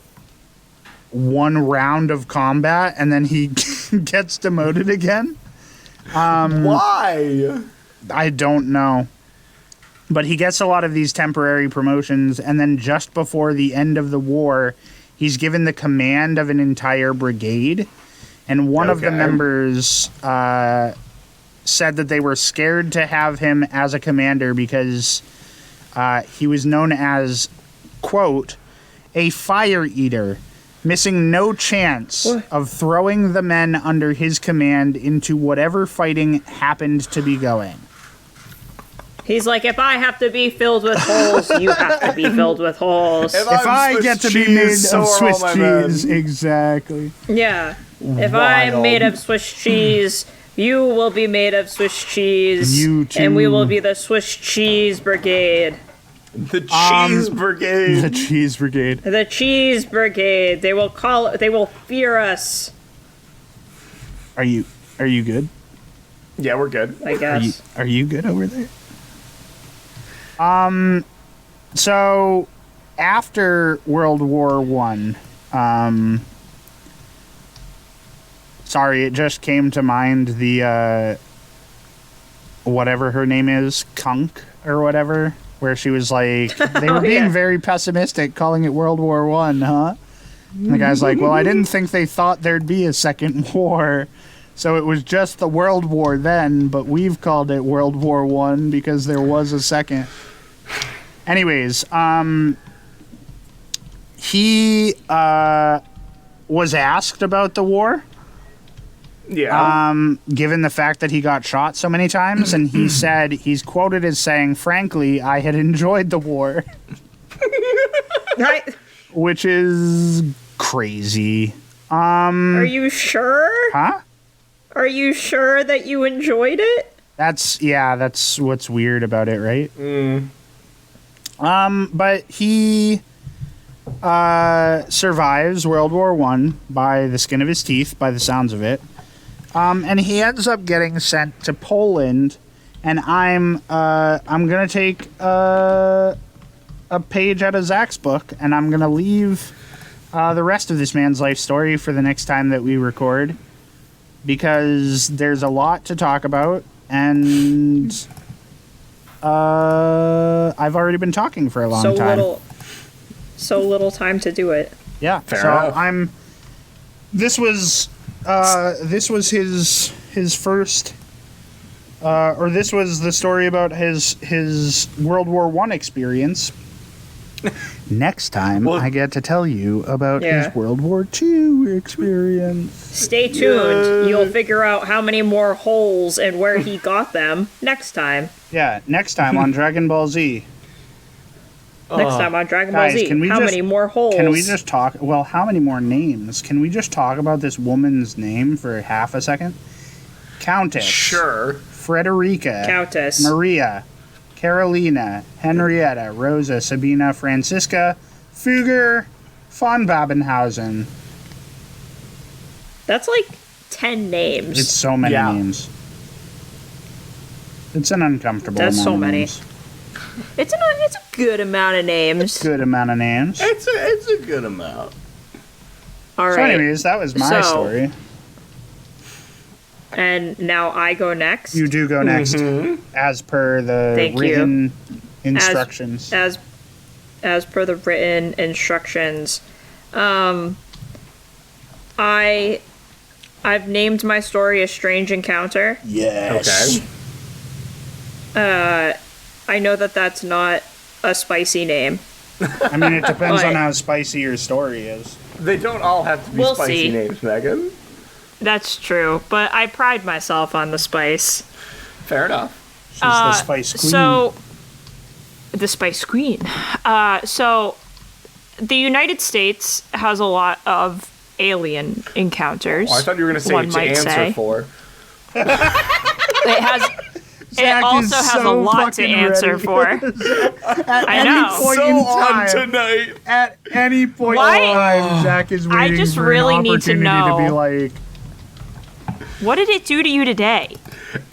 one round of combat, and then he gets demoted again. Why? I don't know. But he gets a lot of these temporary promotions, and then just before the end of the war, he's given the command of an entire brigade. And one of the members said that they were scared to have him as a commander because he was known as, quote, a fire eater, missing no chance of throwing the men under his command into whatever fighting happened to be going. He's like, if I have to be filled with holes, you have to be filled with holes. If I get to be made of Swiss cheese, exactly. Yeah. If I'm made of Swiss cheese, you will be made of Swiss cheese. You too. And we will be the Swiss cheese brigade. The cheese brigade. The cheese brigade. The cheese brigade. They will fear us. Are you good? Yeah, we're good. I guess. Are you good over there? So after World War One, sorry, it just came to mind the whatever her name is, Kunk or whatever, where she was like, they were being very pessimistic, calling it World War One, huh? And the guy's like, well, I didn't think they thought there'd be a second war. So it was just the World War then, but we've called it World War One because there was a second. Anyways, he was asked about the war. Yeah. Given the fact that he got shot so many times, and he said, he's quoted as saying, frankly, I had enjoyed the war. Right. Which is crazy. Are you sure? Huh? Are you sure that you enjoyed it? That's what's weird about it, right? But he survives World War I by the skin of his teeth, by the sounds of it. And he ends up getting sent to Poland, and I'm gonna take a page out of Zach's book, and I'm gonna leave the rest of this man's life story for the next time that we record, because there's a lot to talk about, and I've already been talking for a long time. So little time to do it. Yeah. Fair enough. This was his first, or this was the story about his World War I experience. Next time, I get to tell you about his World War II experience. Stay tuned. You'll figure out how many more holes and where he got them next time. Yeah, next time on Dragon Ball Z. Next time on Dragon Ball Z. How many more holes? Can we just talk? Well, how many more names? Can we just talk about this woman's name for half a second? Countess. Sure. Frederica. Countess. Maria. Carolina. Henrietta. Rosa. Sabina. Francisca. Fugger. von Babenhausen. That's like 10 names. It's so many names. It's an uncomfortable That's amount so of many. names. It's a good amount of names. Good amount of names. It's a good amount. All right. So anyways, that was my story. And now I go next. You do go next, as per the written instructions. As per the written instructions. I've named my story A Strange Encounter. Yes. Okay. I know that that's not a spicy name. I mean, it depends on how spicy your story is. They don't all have to be spicy names, Megan. That's true, but I pride myself on the spice. Fair enough. She's the Spice Queen. So, the Spice Queen. So, the United States has a lot of alien encounters. Oh, I thought you were going to say to answer for. It has... It also has a lot to answer for. I know. Tonight. At any point in time, Zach is waiting I just for really an need to opportunity know. to be like, What did it do to you today?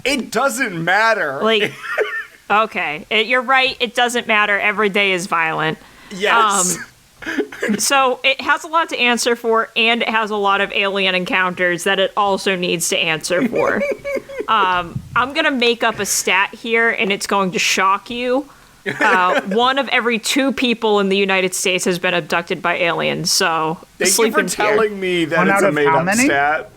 It doesn't matter. Like, okay, you're right. It doesn't matter. Every day is violent. Yes. So it has a lot to answer for, and it has a lot of alien encounters that it also needs to answer for. I'm going to make up a stat here, and it's going to shock you. 1 of every 2 people in the United States has been abducted by aliens, so Thank you for telling me that it's a made-up stat.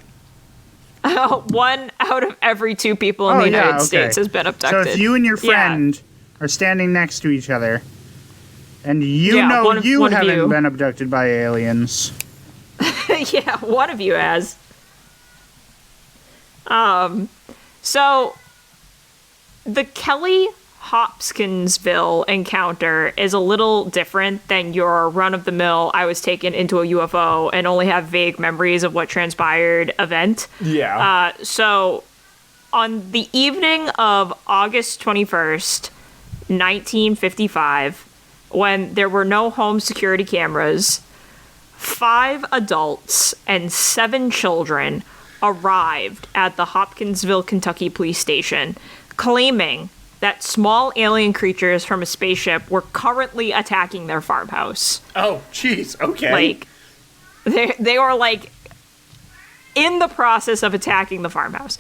1 out of every 2 people in the United States has been abducted. So if you and your friend are standing next to each other, and you haven't been abducted by aliens. Yeah, one of you has. So, the Kelly Hopkinsville encounter is a little different than your run-of-the-mill I was taken into a UFO and only have vague memories of what transpired event. Yeah. So, on the evening of August 21st, 1955, when there were no home security cameras, 5 adults and 7 children arrived at the Hopkinsville, Kentucky police station, claiming that small alien creatures from a spaceship were currently attacking their farmhouse. Oh, jeez. Okay. Like, they were, like, in the process of attacking the farmhouse.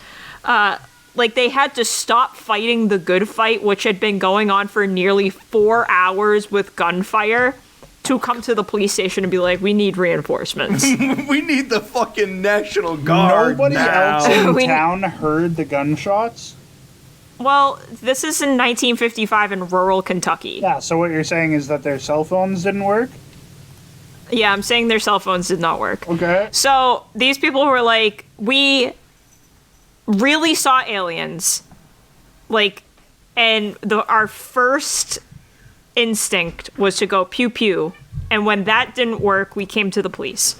Like, they had to stop fighting the good fight, which had been going on for nearly 4 hours with gunfire, to come to the police station and be like, we need reinforcements. We need the fucking National Guard. Nobody else in town heard the gunshots? Well, this is in 1955 in rural Kentucky. Yeah, so what you're saying is that their cell phones didn't work? Yeah, I'm saying their cell phones did not work. Okay. So these people were like, we really saw aliens, like, and our first instinct was to go pew pew, and when that didn't work, we came to the police.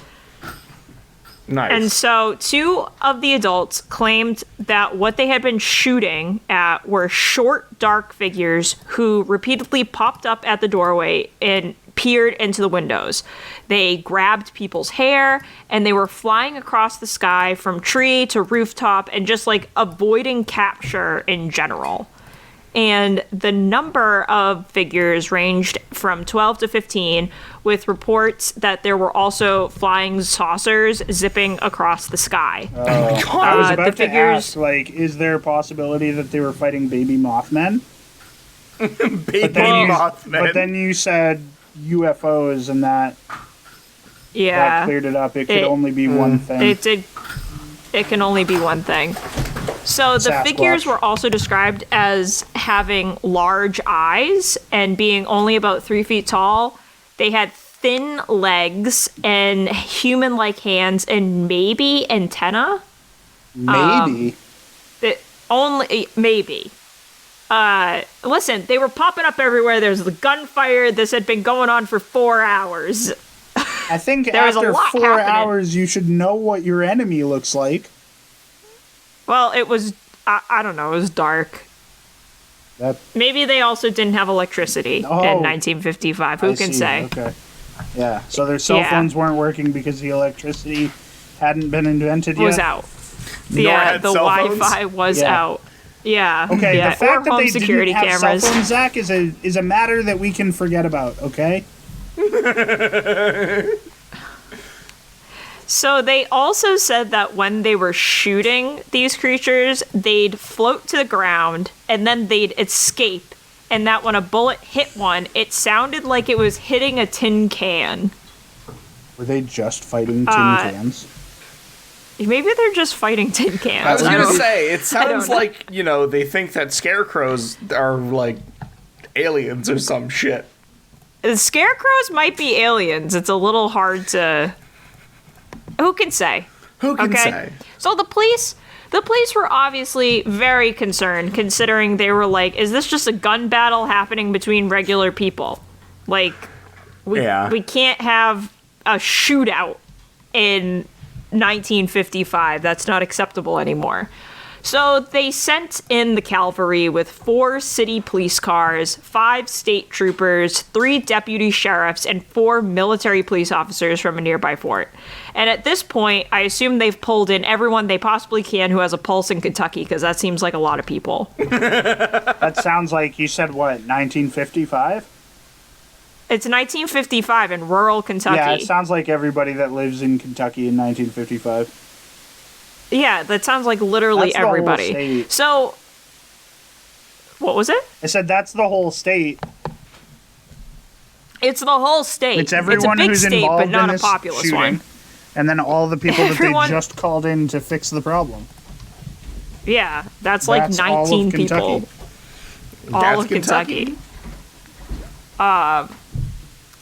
Nice. And so 2 of the adults claimed that what they had been shooting at were short, dark figures who repeatedly popped up at the doorway and peered into the windows. They grabbed people's hair, and they were flying across the sky from tree to rooftop and just, like, avoiding capture in general. And the number of figures ranged from 12 to 15, with reports that there were also flying saucers zipping across the sky. Oh my God. I was about to ask, like, is there a possibility that they were fighting baby Mothmen? Mothmen. But then you said UFOs, and that cleared it up. It could only be one thing. It can only be one thing. So the Sasquatch. figures were also described as having large eyes and being only about 3 feet tall. They had thin legs and human-like hands and maybe antenna. Maybe. Maybe. Listen, they were popping up everywhere. There's the gunfire. This had been going on for 4 hours. I think after 4 hours, you should know what your enemy looks like. Well, it was, I don't know, it was dark. Maybe they also didn't have electricity in 1955. Who can say? Okay. Yeah, so their cell phones weren't working because the electricity hadn't been invented yet? Was out. The Wi-Fi was out. Yeah. Okay, yeah. The fact that they security didn't have cameras. cell phones, Zach, is a matter that we can forget about, okay? So they also said that when they were shooting these creatures, they'd float to the ground and then they'd escape. And that when a bullet hit one, it sounded like it was hitting a tin can. Were they just fighting tin cans? Maybe they're just fighting tin cans. I was going to say, it sounds like, they think that scarecrows are, like, aliens or some shit. The scarecrows might be aliens. It's a little hard to... Who can say? Who can say? So the police were obviously very concerned, considering they were like, is this just a gun battle happening between regular people? Like, we can't have a shootout in 1955. That's not acceptable anymore. So they sent in the cavalry with 4 city police cars, 5 state troopers, 3 deputy sheriffs, and 4 military police officers from a nearby fort. And at this point, I assume they've pulled in everyone they possibly can who has a pulse in Kentucky, because that seems like a lot of people. That sounds like, you said what, 1955? It's 1955 in rural Kentucky. Yeah, it sounds like everybody that lives in Kentucky in 1955. Yeah, that sounds like literally everybody. So, what was it? I said that's the whole state. It's the whole state. It's everyone a big who's state, involved but not in a this populous shooting, one. And then all the people that they just called in to fix the problem. Yeah, that's like 19 all of people. All of Kentucky.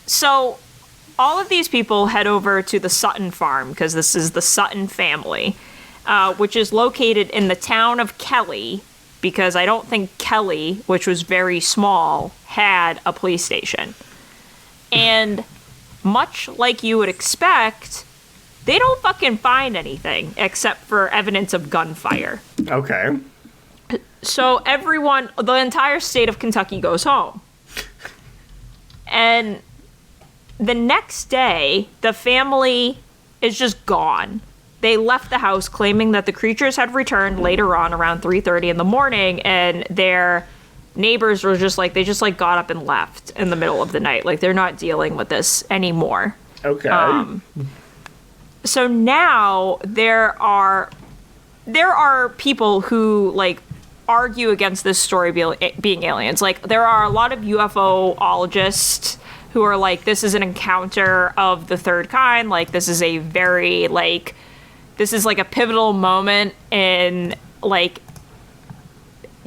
So, all of these people head over to the Sutton farm, because this is the Sutton family, which is located in the town of Kelly, because I don't think Kelly, which was very small, had a police station. And much like you would expect, they don't fucking find anything except for evidence of gunfire. Okay. So the entire state of Kentucky goes home. And the next day, the family is just gone. They left the house claiming that the creatures had returned later on around 3:30 in the morning, and their neighbors were just like, they just like got up and left in the middle of the night. Like, they're not dealing with this anymore. Okay. So now there are people who like argue against this story being aliens. Like, there are a lot of UFOologists who are like, this is an encounter of the third kind. Like, this is a very this is like a pivotal moment in like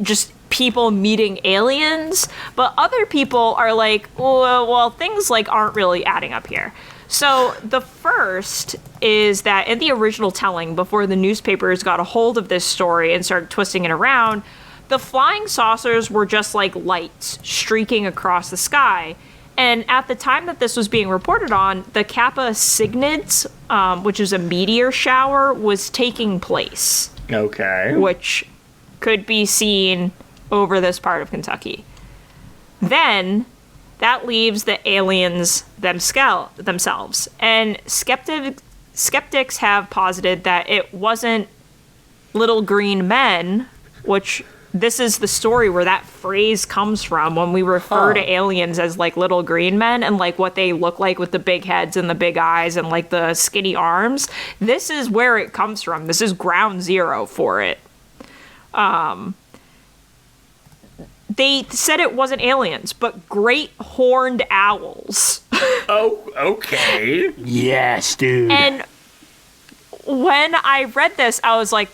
just people meeting aliens. But other people are like, well, things like aren't really adding up here. So the first is that in the original telling, before the newspapers got a hold of this story and started twisting it around, the flying saucers were just like lights streaking across the sky. And at the time that this was being reported on, the Kappa Cygnids, which is a meteor shower, was taking place. Okay. Which could be seen over this part of Kentucky. Then that leaves the aliens themselves. And skeptics have posited that it wasn't little green men, which this is the story where that phrase comes from when we refer to aliens as like little green men and like what they look like with the big heads and the big eyes and like the skinny arms. This is where it comes from. This is ground zero for it. They said it wasn't aliens, but great horned owls. Oh, okay. Yes, dude. And when I read this, I was like,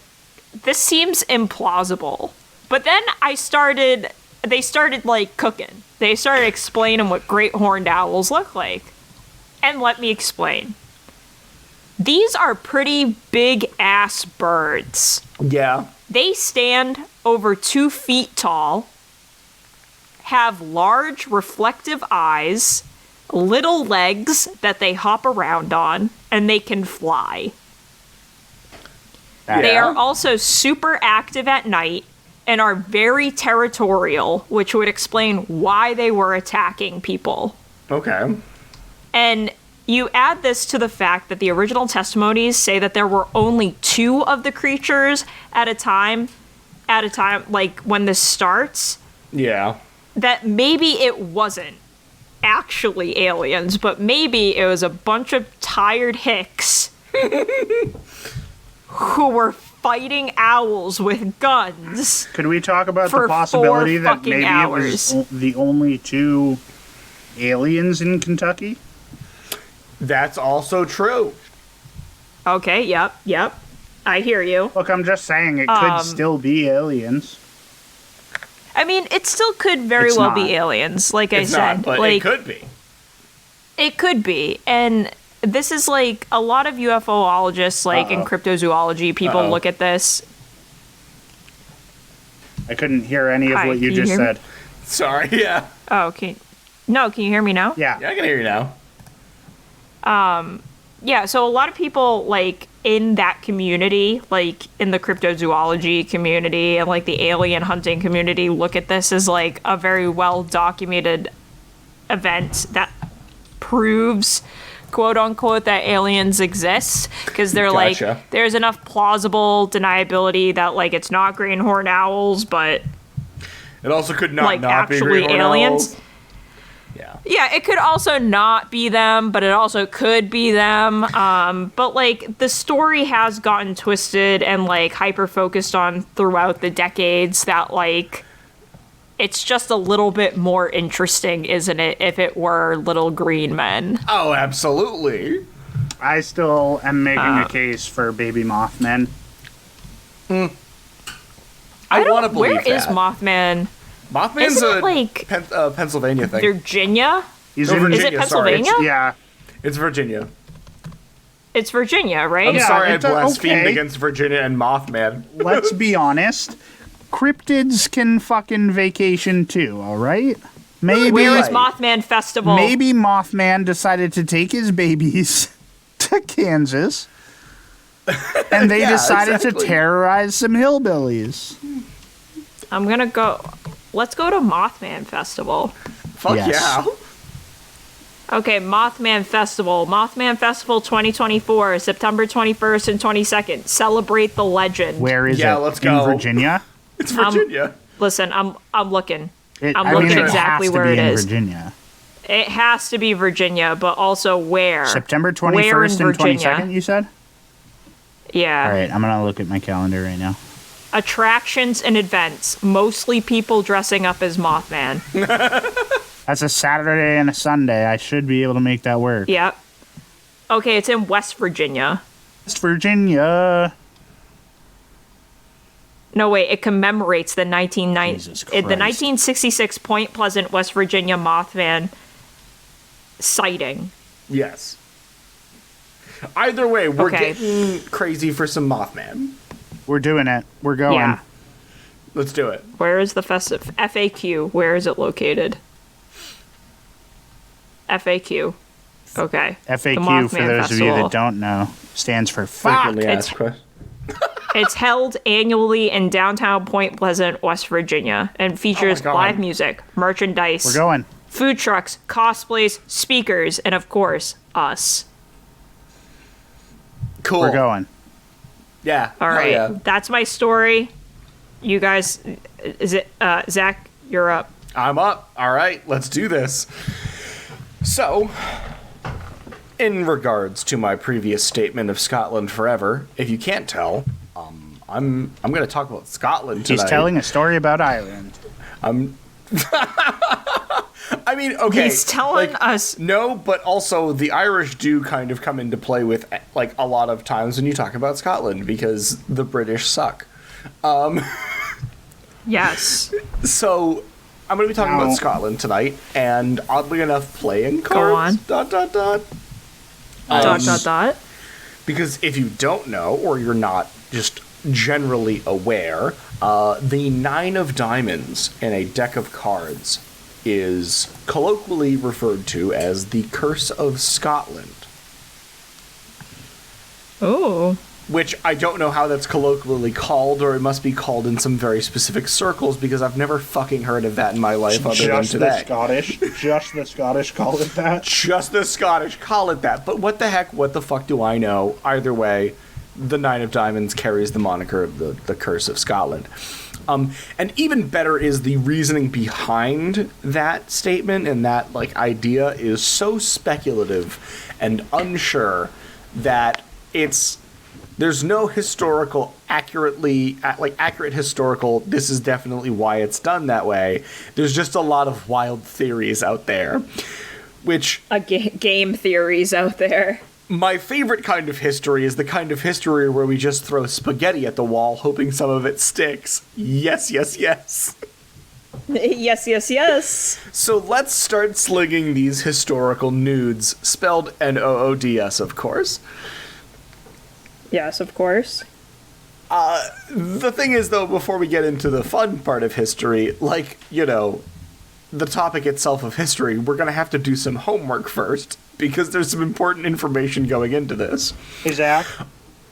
this seems implausible. But then they started like cooking. They started explaining what great horned owls look like. And let me explain. These are pretty big ass birds. Yeah. They stand over 2 feet tall, have large reflective eyes, little legs that they hop around on, and they can fly. Yeah. They are also super active at night and are very territorial, which would explain why they were attacking people. Okay. And you add this to the fact that the original testimonies say that there were only 2 of the creatures at a time, like when this starts. Yeah. That maybe it wasn't actually aliens, but maybe it was a bunch of tired hicks who were fighting owls with guns. Could we talk about the possibility that maybe hours. It was the only 2 aliens in Kentucky? That's also true. Okay, yep. I hear you. Look, I'm just saying it could still be aliens. I mean, it still could very well be aliens, like I said. Not, but like, it could be. It could be. And this is like a lot of UFOologists, like in cryptozoology, people look at this. I couldn't hear any of what you just said. Sorry, yeah. Oh, okay. No, can you hear me now? Yeah, I can hear you now. Yeah, so a lot of people, like, in that community, like, in the cryptozoology community and, like, the alien hunting community, look at this as, like, a very well-documented event that proves, quote-unquote, that aliens exist. Because they're like, there's enough plausible deniability that, like, it's not greenhorn owls, but... It also could not like, not actually be greenhorn aliens. owls. Yeah, it could also not be them, but it also could be them. But, like, the story has gotten twisted and, like, hyper-focused on throughout the decades that, like, it's just a little bit more interesting, isn't it, if it were little green men? Oh, absolutely. I still am making a case for baby Mothman. I want to believe that. Where is Mothman? Mothman's Isn't it, like, Pennsylvania thing. Virginia? He's in in Is it Pennsylvania? yeah. It's Virginia. It's Virginia, right? I'm sorry I it's blasphemed okay. against Virginia and Mothman. Let's be honest. Cryptids can fucking vacation too, all right? Maybe Where is Mothman Festival? Maybe Mothman decided to take his babies to Kansas, and they decided to terrorize some hillbillies. I'm gonna go. Let's go to Mothman Festival. Fuck yeah. Okay, Mothman Festival. Mothman Festival 2024, September 21st and 22nd. Celebrate the legend. Where is it? Let's go. In Virginia? It's Virginia. Listen, I'm looking. I'm looking exactly where it is. Virginia. It has to be Virginia, but also where? September 21st and 22nd, you said? Yeah. All right, I'm going to look at my calendar right now. Attractions and events. Mostly people dressing up as Mothman. That's a Saturday and a Sunday. I should be able to make that work. Yep. Okay, it's in West Virginia. West Virginia. No, wait, it commemorates the 1966 Point Pleasant, West Virginia Mothman sighting. Yes. Either way, we're getting crazy for some Mothman. We're doing it. We're going. Yeah. Let's do it. Where is the festive FAQ? Where is it located? FAQ. Okay. FAQ, for those of you that don't know, stands for frequently asked questions. It's held annually in downtown Point Pleasant, West Virginia, and features live music, merchandise, we're going, food trucks, cosplays, speakers, and of course, us. Cool. We're going. Yeah. All right. Yeah. That's my story. You guys, is it Zach? You're up. I'm up. All right. Let's do this. So, in regards to my previous statement of Scotland forever, if you can't tell, I'm going to talk about Scotland tonight. He's telling a story about Ireland. I mean, okay. He's telling us. No, but also the Irish do kind of come into play with, like, a lot of times when you talk about Scotland, because the British suck. Yes. So, I'm going to be talking about Scotland tonight, and oddly enough, playing cards. Go on. ... Because if you don't know, or you're not just generally aware, the 9 of diamonds in a deck of cards is colloquially referred to as the Curse of Scotland. Oh. Which I don't know how that's colloquially called, or it must be called in some very specific circles, because I've never fucking heard of that in my life other than today. Just the Scottish call it that. Just the Scottish call it that. But what the heck, what the fuck do I know? Either way, the 9 of diamonds carries the moniker of the Curse of Scotland. And even better is the reasoning behind that statement, and that, like, idea is so speculative and unsure that there's no accurate historical, this is definitely why it's done that way. There's just a lot of wild theories out there, which... game theories out there. My favorite kind of history is the kind of history where we just throw spaghetti at the wall, hoping some of it sticks. Yes, yes, yes. Yes, yes, yes. So let's start slinging these historical nudes, spelled Noods, of course. Yes, of course. The thing is, though, before we get into the fun part of history, like, you know, the topic itself of history, we're going to have to do some homework first, because there's some important information going into this. Hey, Zach?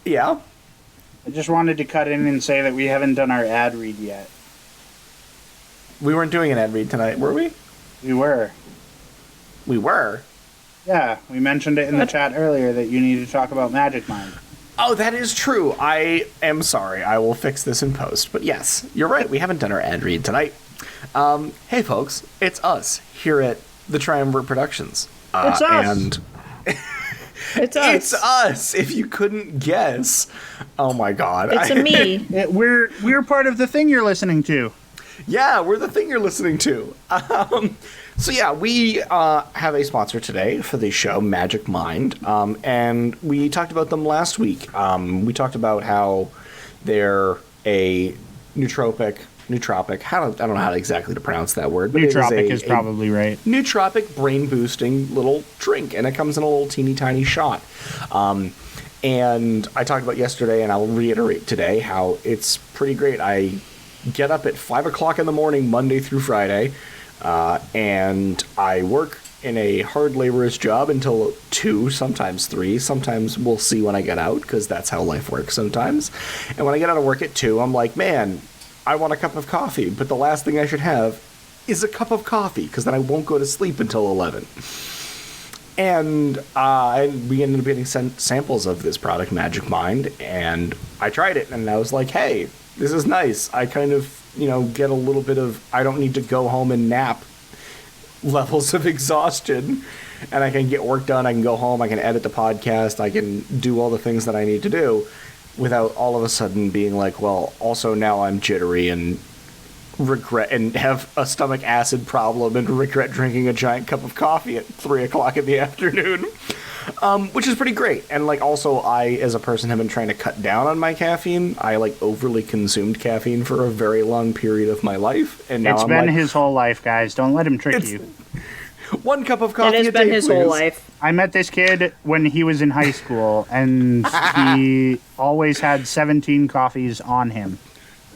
Yeah? I just wanted to cut in and say that we haven't done our ad read yet. We weren't doing an ad read tonight, were we? We were. We were? Yeah, we mentioned it in the chat earlier that you need to talk about Magic Mind. Oh, that is true. I am sorry. I will fix this in post. But yes, you're right. We haven't done our ad read tonight. Hey, folks. It's us here at the Triumvirate Productions. It's us. And it's us. It's us, if you couldn't guess. Oh, my God. It's me. We're part of the thing you're listening to. Yeah, we're the thing you're listening to. So yeah, we have a sponsor today for the show, Magic Mind, and we talked about them last week. We talked about how they're a nootropic. I don't know how exactly to pronounce that word. But nootropic is probably right. Nootropic, brain-boosting little drink, and it comes in a little teeny tiny shot. And I talked about yesterday, and I'll reiterate today, how it's pretty great. I get up at 5 o'clock in the morning, Monday through Friday, and I work in a hard laborious job until 2, sometimes 3. Sometimes we'll see when I get out, because that's how life works sometimes. And when I get out of work at 2, I'm like, man, I want a cup of coffee, but the last thing I should have is a cup of coffee, because then I won't go to sleep until 11. And we ended up getting samples of this product, Magic Mind, and I tried it, and I was like, hey, this is nice. I kind of, get a little bit of, I don't need to go home and nap levels of exhaustion, and I can get work done, I can go home, I can edit the podcast, I can do all the things that I need to do without all of a sudden being like, well, also now I'm jittery and regret and have a stomach acid problem and regret drinking a giant cup of coffee at 3 o'clock in the afternoon. Which is pretty great. And, also, I, as a person, have been trying to cut down on my caffeine. I, overly consumed caffeine for a very long period of my life. And now it's been his whole life, guys. Don't let him trick you. 1 cup of coffee. It has been his whole life. I met this kid when he was in high school, and he always had 17 coffees on him.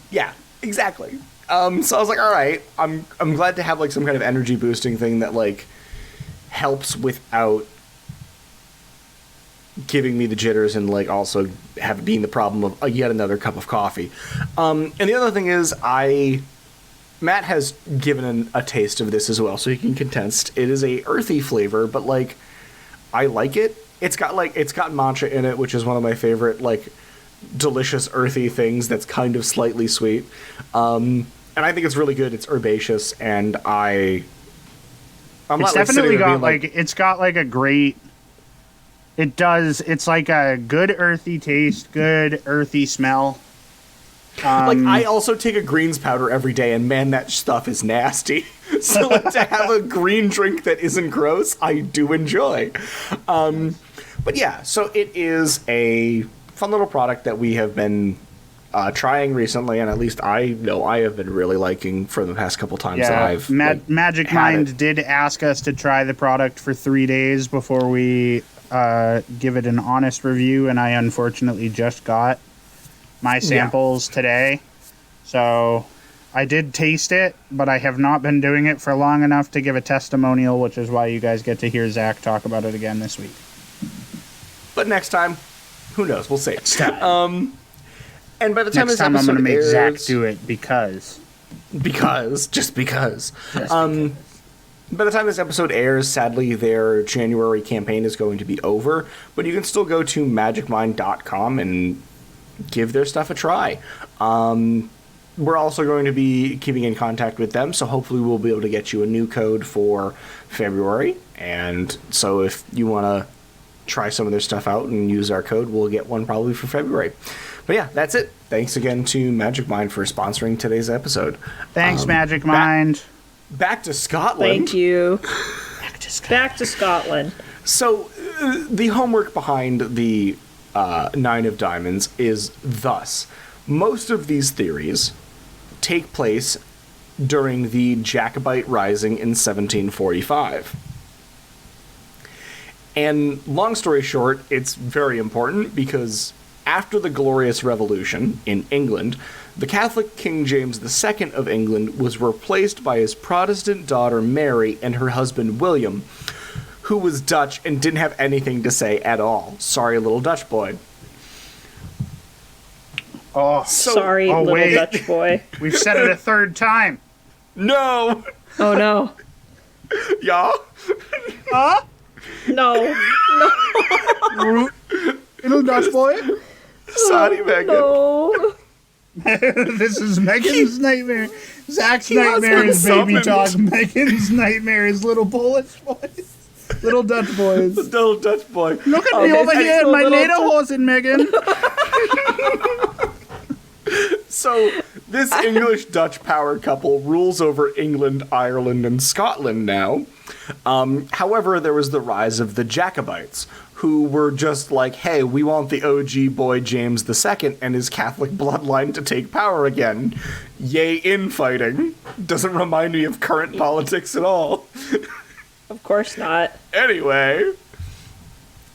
Yeah, exactly. So I was like, all right, I'm glad to have like some kind of energy boosting thing that like helps without giving me the jitters and like also being the problem of yet another cup of coffee. And the other thing is Matt has given a taste of this as well, so he can contest. It is a earthy flavor, but like I like it. It's got matcha in it, which is one of my favorite like delicious earthy things that's kind of slightly sweet. And I think it's really good. It's herbaceous, and it's definitely got it's got like a great. It does. It's like a good earthy taste, good earthy smell. Like, I also take a greens powder every day, and man, that stuff is nasty. So like, to have a green drink that isn't gross, I do enjoy. But yeah, so it is a fun little product that we have been trying recently, and at least I know I have been really liking for the past couple times that I've Magic Mind did ask us to try the product for 3 days before we give it an honest review, and I unfortunately just got my samples today. So I did taste it, but I have not been doing it for long enough to give a testimonial, which is why you guys get to hear Zach talk about it again this week. But next time, who knows? We'll see. And by the time next time I'm going to make Zach do it because. Just because. By the time this episode airs, sadly, their January campaign is going to be over, but you can still go to magicmind.com and give their stuff a try. We're also going to be keeping in contact with them, so hopefully we'll be able to get you a new code for February, and so if you want to try some of their stuff out and use our code, we'll get one probably for February. But yeah, that's it. Thanks again to Magic Mind for sponsoring today's episode. Thanks, Magic Mind. Back to Scotland. Thank you. Back to Scotland. So, the homework behind the 9 of Diamonds is thus. Most of these theories take place during the Jacobite Rising in 1745. And long story short, it's very important because after the Glorious Revolution in England, the Catholic King James II of England was replaced by his Protestant daughter Mary and her husband William, who was Dutch and didn't have anything to say at all. Sorry, little Dutch boy. Sorry, little Dutch boy. We've said it a third time. No! Oh, no. Yeah? Huh? No. Little Dutch boy? Sorry, Meghan. No. This is Megan's nightmare. Zach's nightmare is baby talk. Megan's nightmare is little Polish boys. Little Dutch boys. Little Dutch boy. Look at me over here in my lederhosen, Megan. So, this English-Dutch power couple rules over England, Ireland, and Scotland now. However, there was the rise of the Jacobites, who were just like, hey, we want the OG boy James II and his Catholic bloodline to take power again. Yay, infighting. Doesn't remind me of current politics at all. Of course not. Anyway,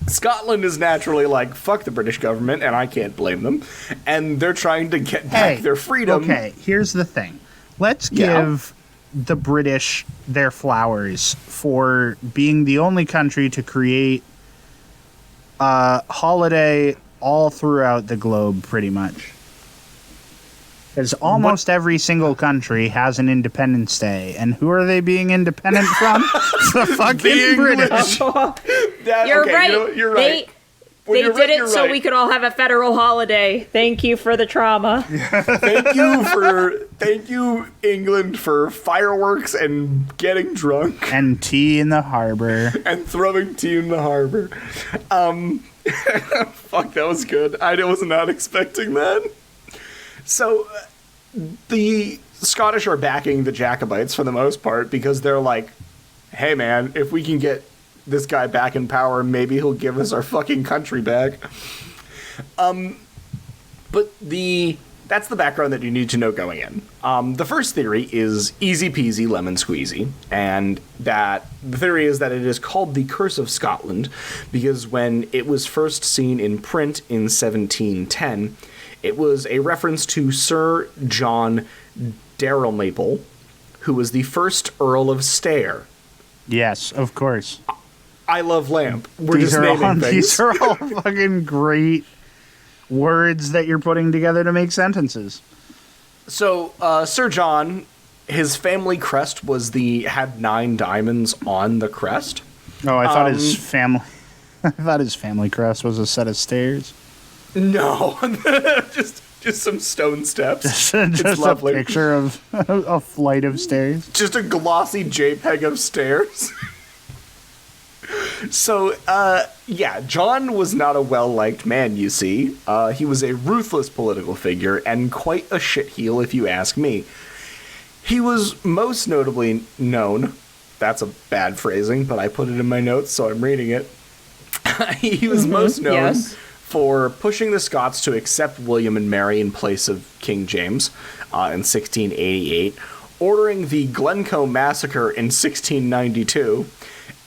Scotland is naturally like, fuck the British government, and I can't blame them. And they're trying to get back their freedom. Okay, here's the thing. Let's give the British their flowers for being the only country to create a holiday all throughout the globe, pretty much. Because almost every single country has an Independence Day. And who are they being independent from? The fucking British. You're right. You're right. They did it so we could all have a federal holiday. Thank you for the trauma. Thank you, England, for fireworks and getting drunk. And tea in the harbor. And throwing tea in the harbor. Fuck, that was good. I was not expecting that. So, the Scottish are backing the Jacobites for the most part because they're like, hey man, if we can get this guy back in power, maybe he'll give us our fucking country back. But the that's the background that you need to know going in. The first theory is easy peasy lemon squeezy, and that the theory is that it is called the Curse of Scotland because when it was first seen in print in 1710, it was a reference to Sir John Dalrymple, who was the first Earl of Stair. Yes, of course. I love lamp. We're just naming things. These are all fucking great words that you're putting together to make sentences. So, Sir John, his family crest had 9 diamonds on the crest. Oh, I thought his family. I thought his family crest was a set of stairs. No, just some stone steps. Just it's lovely. A picture of a flight of stairs. Just a glossy JPEG of stairs. So, John was not a well-liked man, you see. He was a ruthless political figure and quite a shitheel, if you ask me. He was most notably known, that's a bad phrasing, but I put it in my notes, so I'm reading it. He was most known for pushing the Scots to accept William and Mary in place of King James in 1688, ordering the Glencoe Massacre in 1692,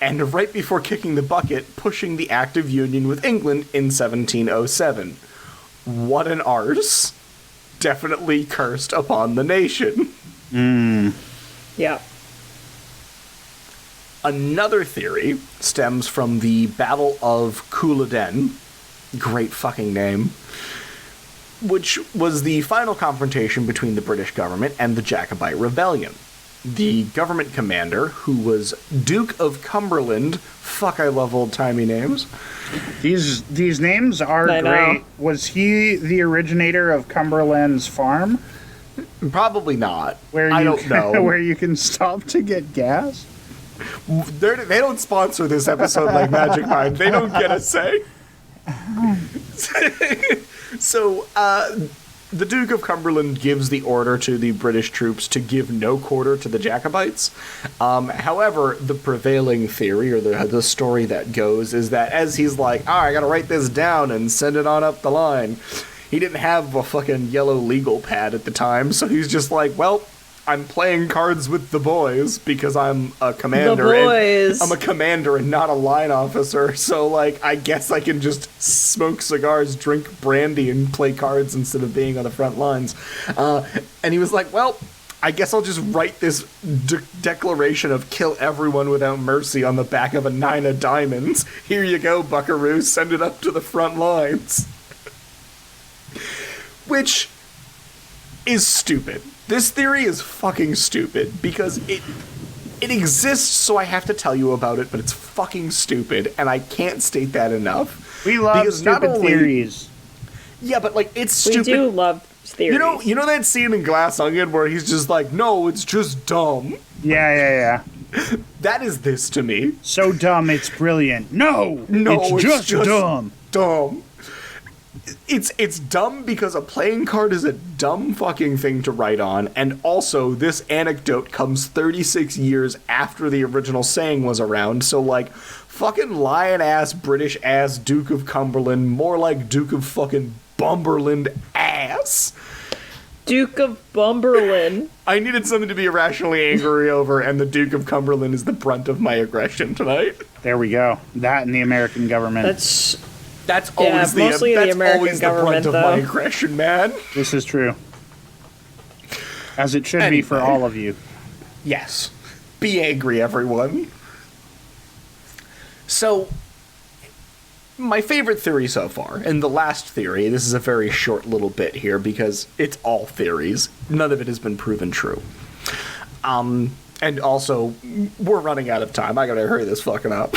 and right before kicking the bucket, pushing the Act of Union with England in 1707. What an arse. Definitely cursed upon the nation. Yeah. Another theory stems from the Battle of Culloden, great fucking name, which was the final confrontation between the British government and the Jacobite rebellion. The government commander, who was Duke of Cumberland, fuck, I love old-timey names. These names are great. Was he the originator of Cumberland's farm? Probably not. I don't know. Where you can stop to get gas? They don't sponsor this episode like Magic Mind. They don't get a say. So, the Duke of Cumberland gives the order to the British troops to give no quarter to the Jacobites. However, the prevailing theory, or the story that goes, is that as he's like, I gotta write this down and send it on up the line, he didn't have a fucking yellow legal pad at the time, so he's just like, well, I'm playing cards with the boys because I'm a commander. The boys. I'm a commander and not a line officer, so, like, I guess I can just smoke cigars, drink brandy, and play cards instead of being on the front lines. And he was like, well, I guess I'll just write this declaration of kill everyone without mercy on the back of a 9 of diamonds. Here you go, buckaroo, send it up to the front lines. Which is stupid. This theory is fucking stupid because it exists, so I have to tell you about it, but it's fucking stupid, and I can't state that enough. We love stupid theories. Yeah, but, like, it's stupid. We do love theories. You know that scene in Glass Onion where he's just like, no, it's just dumb? Yeah. That is this to me. So dumb, it's brilliant. No, it's just dumb. Dumb. It's dumb because a playing card is a dumb fucking thing to write on, and also this anecdote comes 36 years after the original saying was around, so, like, fucking lion-ass, British-ass Duke of Cumberland, more like Duke of fucking Bumberland ass. Duke of Bumberland. I needed something to be irrationally angry over, and the Duke of Cumberland is the brunt of my aggression tonight. There we go. That and the American government. That's always mostly the American always government, the brunt of my aggression, man. This is true. As it should be for all of you. Yes. Be angry, everyone. So, my favorite theory so far, and the last theory, this is a very short little bit here because it's all theories. None of it has been proven true. And also, we're running out of time. I gotta hurry this fucking up.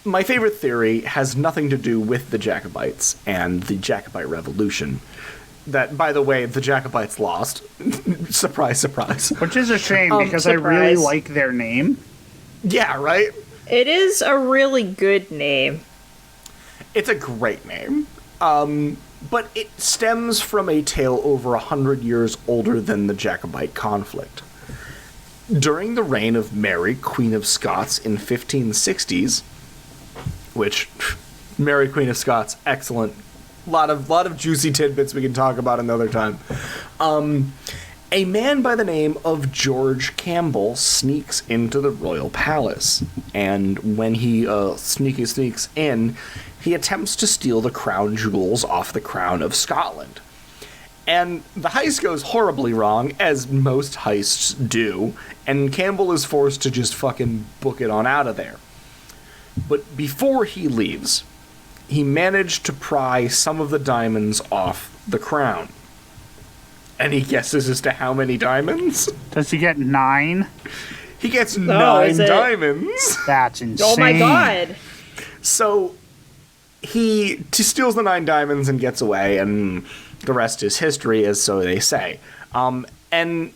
My favorite theory has nothing to do with the Jacobites and the Jacobite Revolution. That, by the way, the Jacobites lost. Surprise, surprise. Which is a shame, because I really like their name. Yeah, right? It is a really good name. It's a great name. But it stems from a tale over 100 years older than the Jacobite conflict. During the reign of Mary, Queen of Scots, in 1560s, which, Mary, Queen of Scots, excellent lot of juicy tidbits we can talk about another time. A man by the name of George Campbell sneaks into the royal palace, and when he sneaks in, he attempts to steal the crown jewels off the crown of Scotland. And the heist goes horribly wrong, as most heists do, and Campbell is forced to just fucking book it on out of there. But before he leaves, he managed to pry some of the diamonds off the crown. Any guesses as to how many diamonds? Does he get 9? He gets 9 diamonds. That's insane. Oh my god. So he steals the 9 diamonds and gets away, and the rest is history, as so they say. And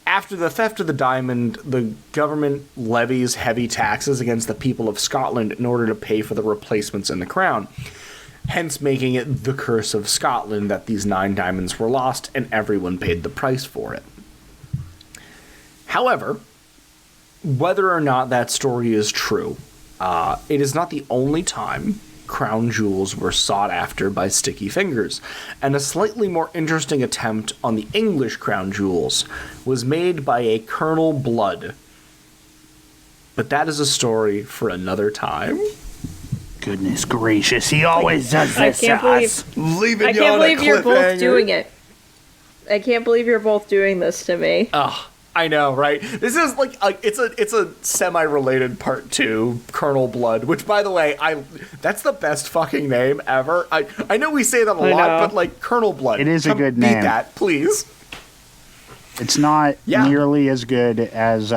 after the theft of the diamond, the government levies heavy taxes against the people of Scotland in order to pay for the replacements in the crown. Hence making it the curse of Scotland that these 9 diamonds were lost and everyone paid the price for it. However, whether or not that story is true, it is not the only time crown jewels were sought after by sticky fingers, and a slightly more interesting attempt on the English crown jewels was made by a Colonel Blood. But that is a story for another time. Goodness gracious, he always does this to us. I can't believe you're both doing it. I can't believe you're both doing this to me. Ugh. I know, right? This is like it's a semi-related part 2, Colonel Blood, which, by the way, that's the best fucking name ever. I know we say that a lot, but like Colonel Blood, it is a good name. Beat that, please. It's not nearly as good as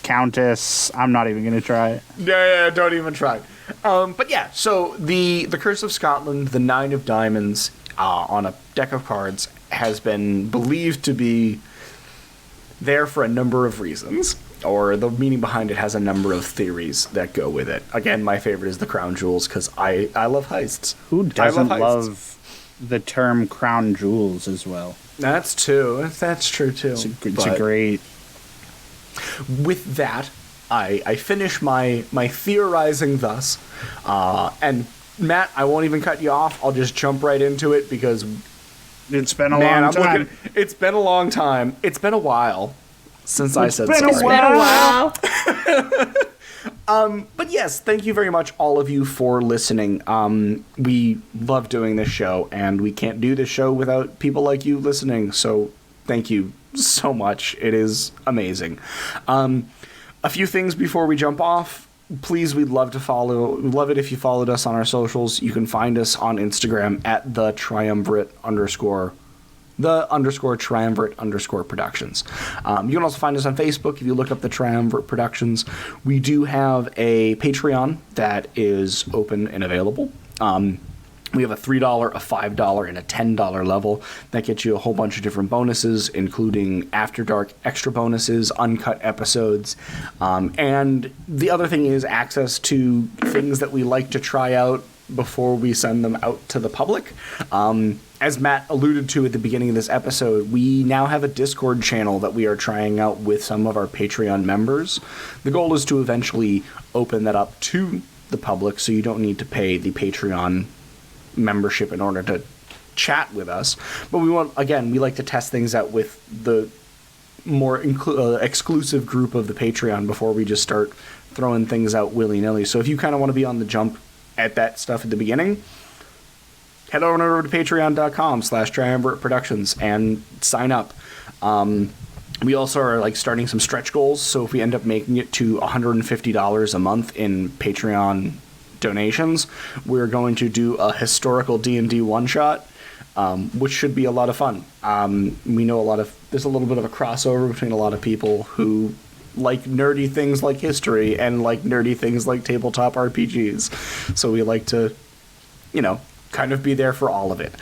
Countess. I'm not even gonna try it. Yeah, don't even try. But yeah, so the Curse of Scotland, the 9 of Diamonds, on a deck of cards, has been believed to be there for a number of reasons, or the meaning behind it has a number of theories that go with it. Again, my favorite is the crown jewels, because I love heists. Who doesn't love the term crown jewels as well? That's true, too. It's a great... With that, I finish my theorizing thus, and Matt, I won't even cut you off, I'll just jump right into it, because... It's been a long time. It's been a long time. It's been a while since I said sorry. It's been a while. But yes, thank you very much, all of you, for listening. We love doing this show, and we can't do this show without people like you listening. So thank you so much. It is amazing. A few things before we jump off. Please, we'd love it if you followed us on our socials. You can find us on Instagram at the triumvirate _productions. You can also find us on Facebook if you look up the Triumvirate Productions. We do have a Patreon that is open and available. We have a $3, a $5, and a $10 level that gets you a whole bunch of different bonuses, including After Dark extra bonuses, uncut episodes, and the other thing is access to things that we like to try out before we send them out to the public. As Matt alluded to at the beginning of this episode, we now have a Discord channel that we are trying out with some of our Patreon members. The goal is to eventually open that up to the public, so you don't need to pay the Patreon membership in order to chat with us, but we like to test things out with the more exclusive group of the Patreon before we just start throwing things out willy-nilly. So if you kind of want to be on the jump at that stuff at the beginning, head on over to patreon.com/Triumvirate Productions and sign up. We also are starting some stretch goals, so if we end up making it to $150 a month in Patreon donations, we're going to do a historical D&D one-shot, which should be a lot of fun. We know there's a little bit of a crossover between a lot of people who like nerdy things like history and like nerdy things like tabletop RPGs. So we like to, kind of be there for all of it.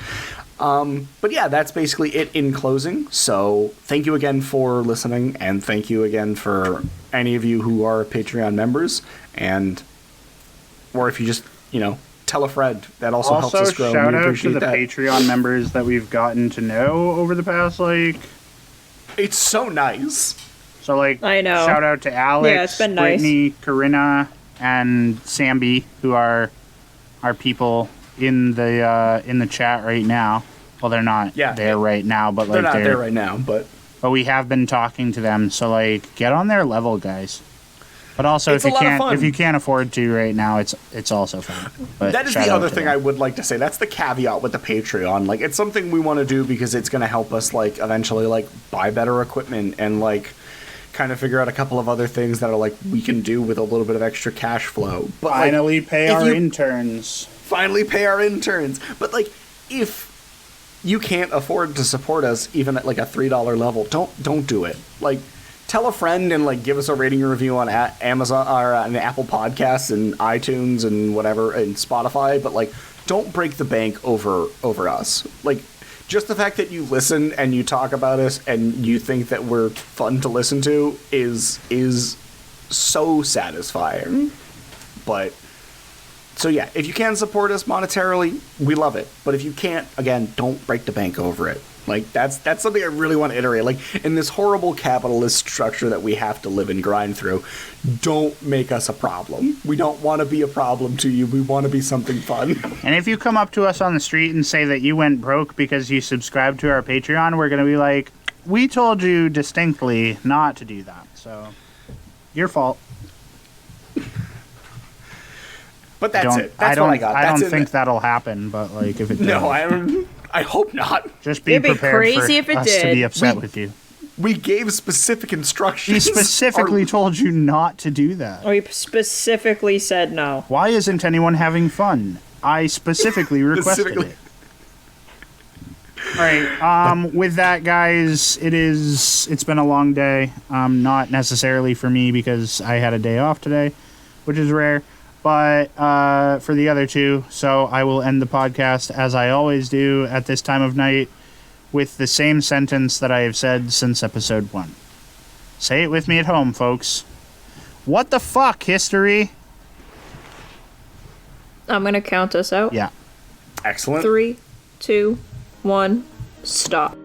But yeah, that's basically it in closing. So thank you again for listening, and thank you again for any of you who are Patreon members, or if you just, tell a friend. That also helps us grow. Shout out to the Patreon members that we've gotten to know over the past, It's so nice. So, I know. Shout out to Alex, Brittany, Corinna, and Samby, who are our people in the chat right now. Well, they're not there right now, but they're not there right now. But we have been talking to them. So like, get on their level, guys. But also, if you can't afford to right now, it's also fun. But that is the other thing I would like to say. That's the caveat with the Patreon. Like, it's something we want to do because it's going to help us like eventually like buy better equipment and like kind of figure out a couple of other things that are like we can do with a little bit of extra cash flow. But finally pay our interns. Finally pay our interns. But like, if you can't afford to support us even at like a $3 level, don't do it. Like, tell a friend and like give us a rating and review on Amazon or on Apple Podcasts and iTunes and whatever and Spotify. But like, don't break the bank over us. Like, just the fact that you listen and you talk about us and you think that we're fun to listen to is so satisfying. But so yeah, if you can support us monetarily, we love it. But if you can't, again, don't break the bank over it. Like, that's something I really want to iterate. Like, in this horrible capitalist structure that we have to live and grind through, don't make us a problem. We don't want to be a problem to you. We want to be something fun. And if you come up to us on the street and say that you went broke because you subscribed to our Patreon, we're going to be like, we told you distinctly not to do that. So, your fault. But that's it. That's what I got. I don't think that'll happen, but like, if it does. No, I hope not. Just be prepared for us to be upset with you. We gave specific instructions. We specifically told you not to do that. We specifically said no. Why isn't anyone having fun? I specifically requested it. All right. With that, guys, it's been a long day. Not necessarily for me because I had a day off today, which is rare. But for the other two, so I will end the podcast as I always do at this time of night with the same sentence that I have said since episode 1. Say it with me at home, folks. What the fuck, history? I'm going to count us out. Yeah. Excellent. 3, 2, 1, stop.